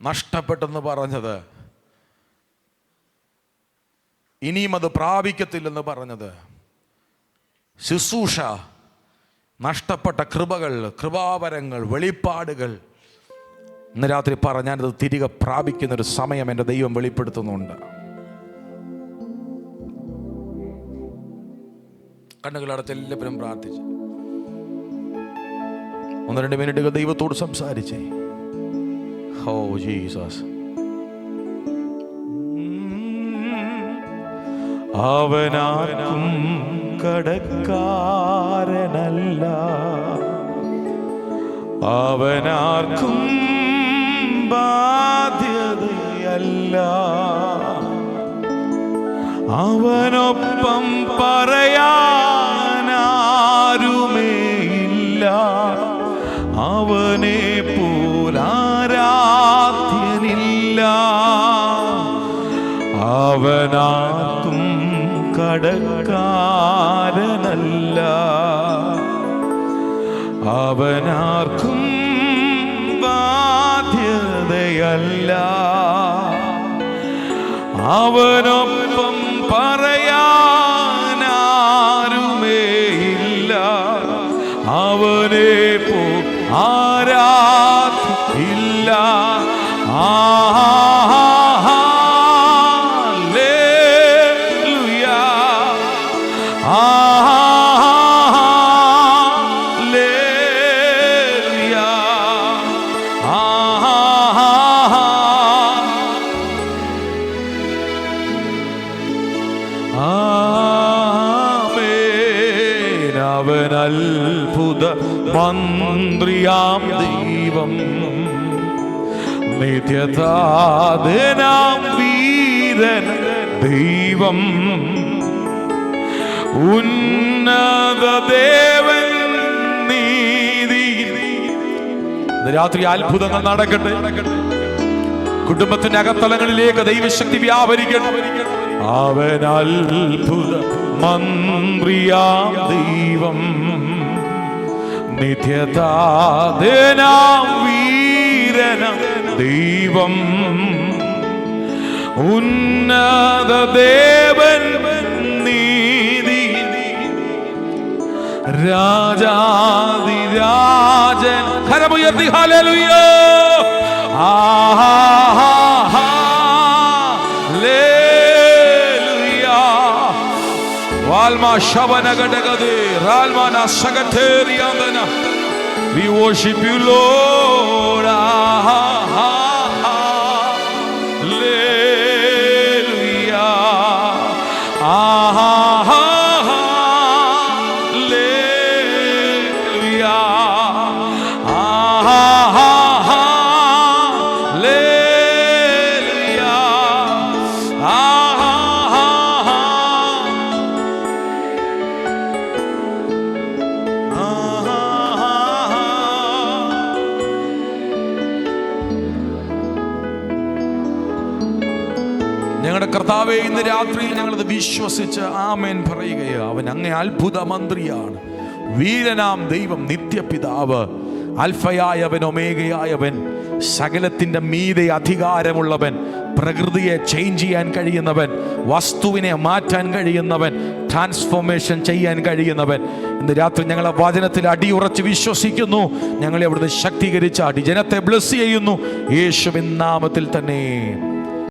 നഷ്ടപ്പെട്ടെന്ന് പറഞ്ഞത്, ഇനിയും അത് പ്രാപിക്കത്തില്ലെന്ന് പറഞ്ഞത്, ശുശ്രൂഷ, നഷ്ടപ്പെട്ട കൃപകൾ, കൃപാവരങ്ങൾ, വെളിപ്പാടുകൾ, ഇന്ന് രാത്രി ഞാനത് തിരികെ പ്രാപിക്കുന്നൊരു സമയം എൻ്റെ ദൈവം വെളിപ്പെടുത്തുന്നുണ്ട്. കണ്ണുകളടച്ച് എല്ലാവരും പ്രാർത്ഥിച്ച് 1-2 മിനിറ്റുകൾ ദൈവത്തോട് സംസാരിച്ചേ. Oh Jesus. അവനാർക്കും കടക്കാരനല്ല, അവനാർക്കും ബാധ്യതയല്ല, അവനൊപ്പം പറയാനാരുമേയില്ല, അവനെ പോലാരാധ്യനില്ല. അവനാർക്കും കടക്കാരനല്ല, അവനാർക്കും ബാധ്യതയല്ല, അവനൊപ്പം പറയാനാരുമേയില്ല, അവനെ പോ ആരാധിക്കില്ല. അത്ഭുത മന്ത്രിയാം ദൈവം, നിത്യതാതനാം വീരൻ ദൈവം, ഉന്നത ദേവൻ നീതി. രാത്രി അത്ഭുതങ്ങൾ നടക്കട്ടെ. കുടുംബത്തിന്റെ അകത്തളങ്ങളിലേക്ക് ദൈവശക്തി വ്യാപരിക്കട്ടെ. അവൻ അത്ഭുത മന്ത്രിയാം ദൈവം, നിത്യതാതനാം വീരനാം ദൈവം, ഉന്നത ദേവൻ നീതി, രാജാതിരാജൻ. കരമുയർത്തി hallelujah. We worship you, Lord. Hallelujah. ഞങ്ങളുടെ കർത്താവേ, ഇന്ന് രാത്രിയിൽ ഞങ്ങളത് വിശ്വസിച്ച് ആമേൻ പറയുകയാണ്. അവൻ അങ്ങേ അത്ഭുത മന്ത്രിയാണ്, വീരനാം ദൈവം, നിത്യപിതാവ്, അൽഫയായവൻ ഒമേഗയായവൻ, സകലത്തിൻ്റെ മീതെ അധികാരമുള്ളവൻ, പ്രകൃതിയെ ചേഞ്ച് ചെയ്യാൻ കഴിയുന്നവൻ, വസ്തുവിനെ മാറ്റാൻ കഴിയുന്നവൻ, ട്രാൻസ്ഫോർമേഷൻ ചെയ്യാൻ കഴിയുന്നവൻ. ഇന്ന് രാത്രി ഞങ്ങൾ ആ വചനത്തിൽ അടിയുറച്ച് വിശ്വസിക്കുന്നു. ഞങ്ങളെ അവിടുന്ന് ശക്തീകരിച്ചാടി ജനത്തെ ബ്ലെസ് ചെയ്യുന്നു യേശുവിൻ നാമത്തിൽ തന്നെ.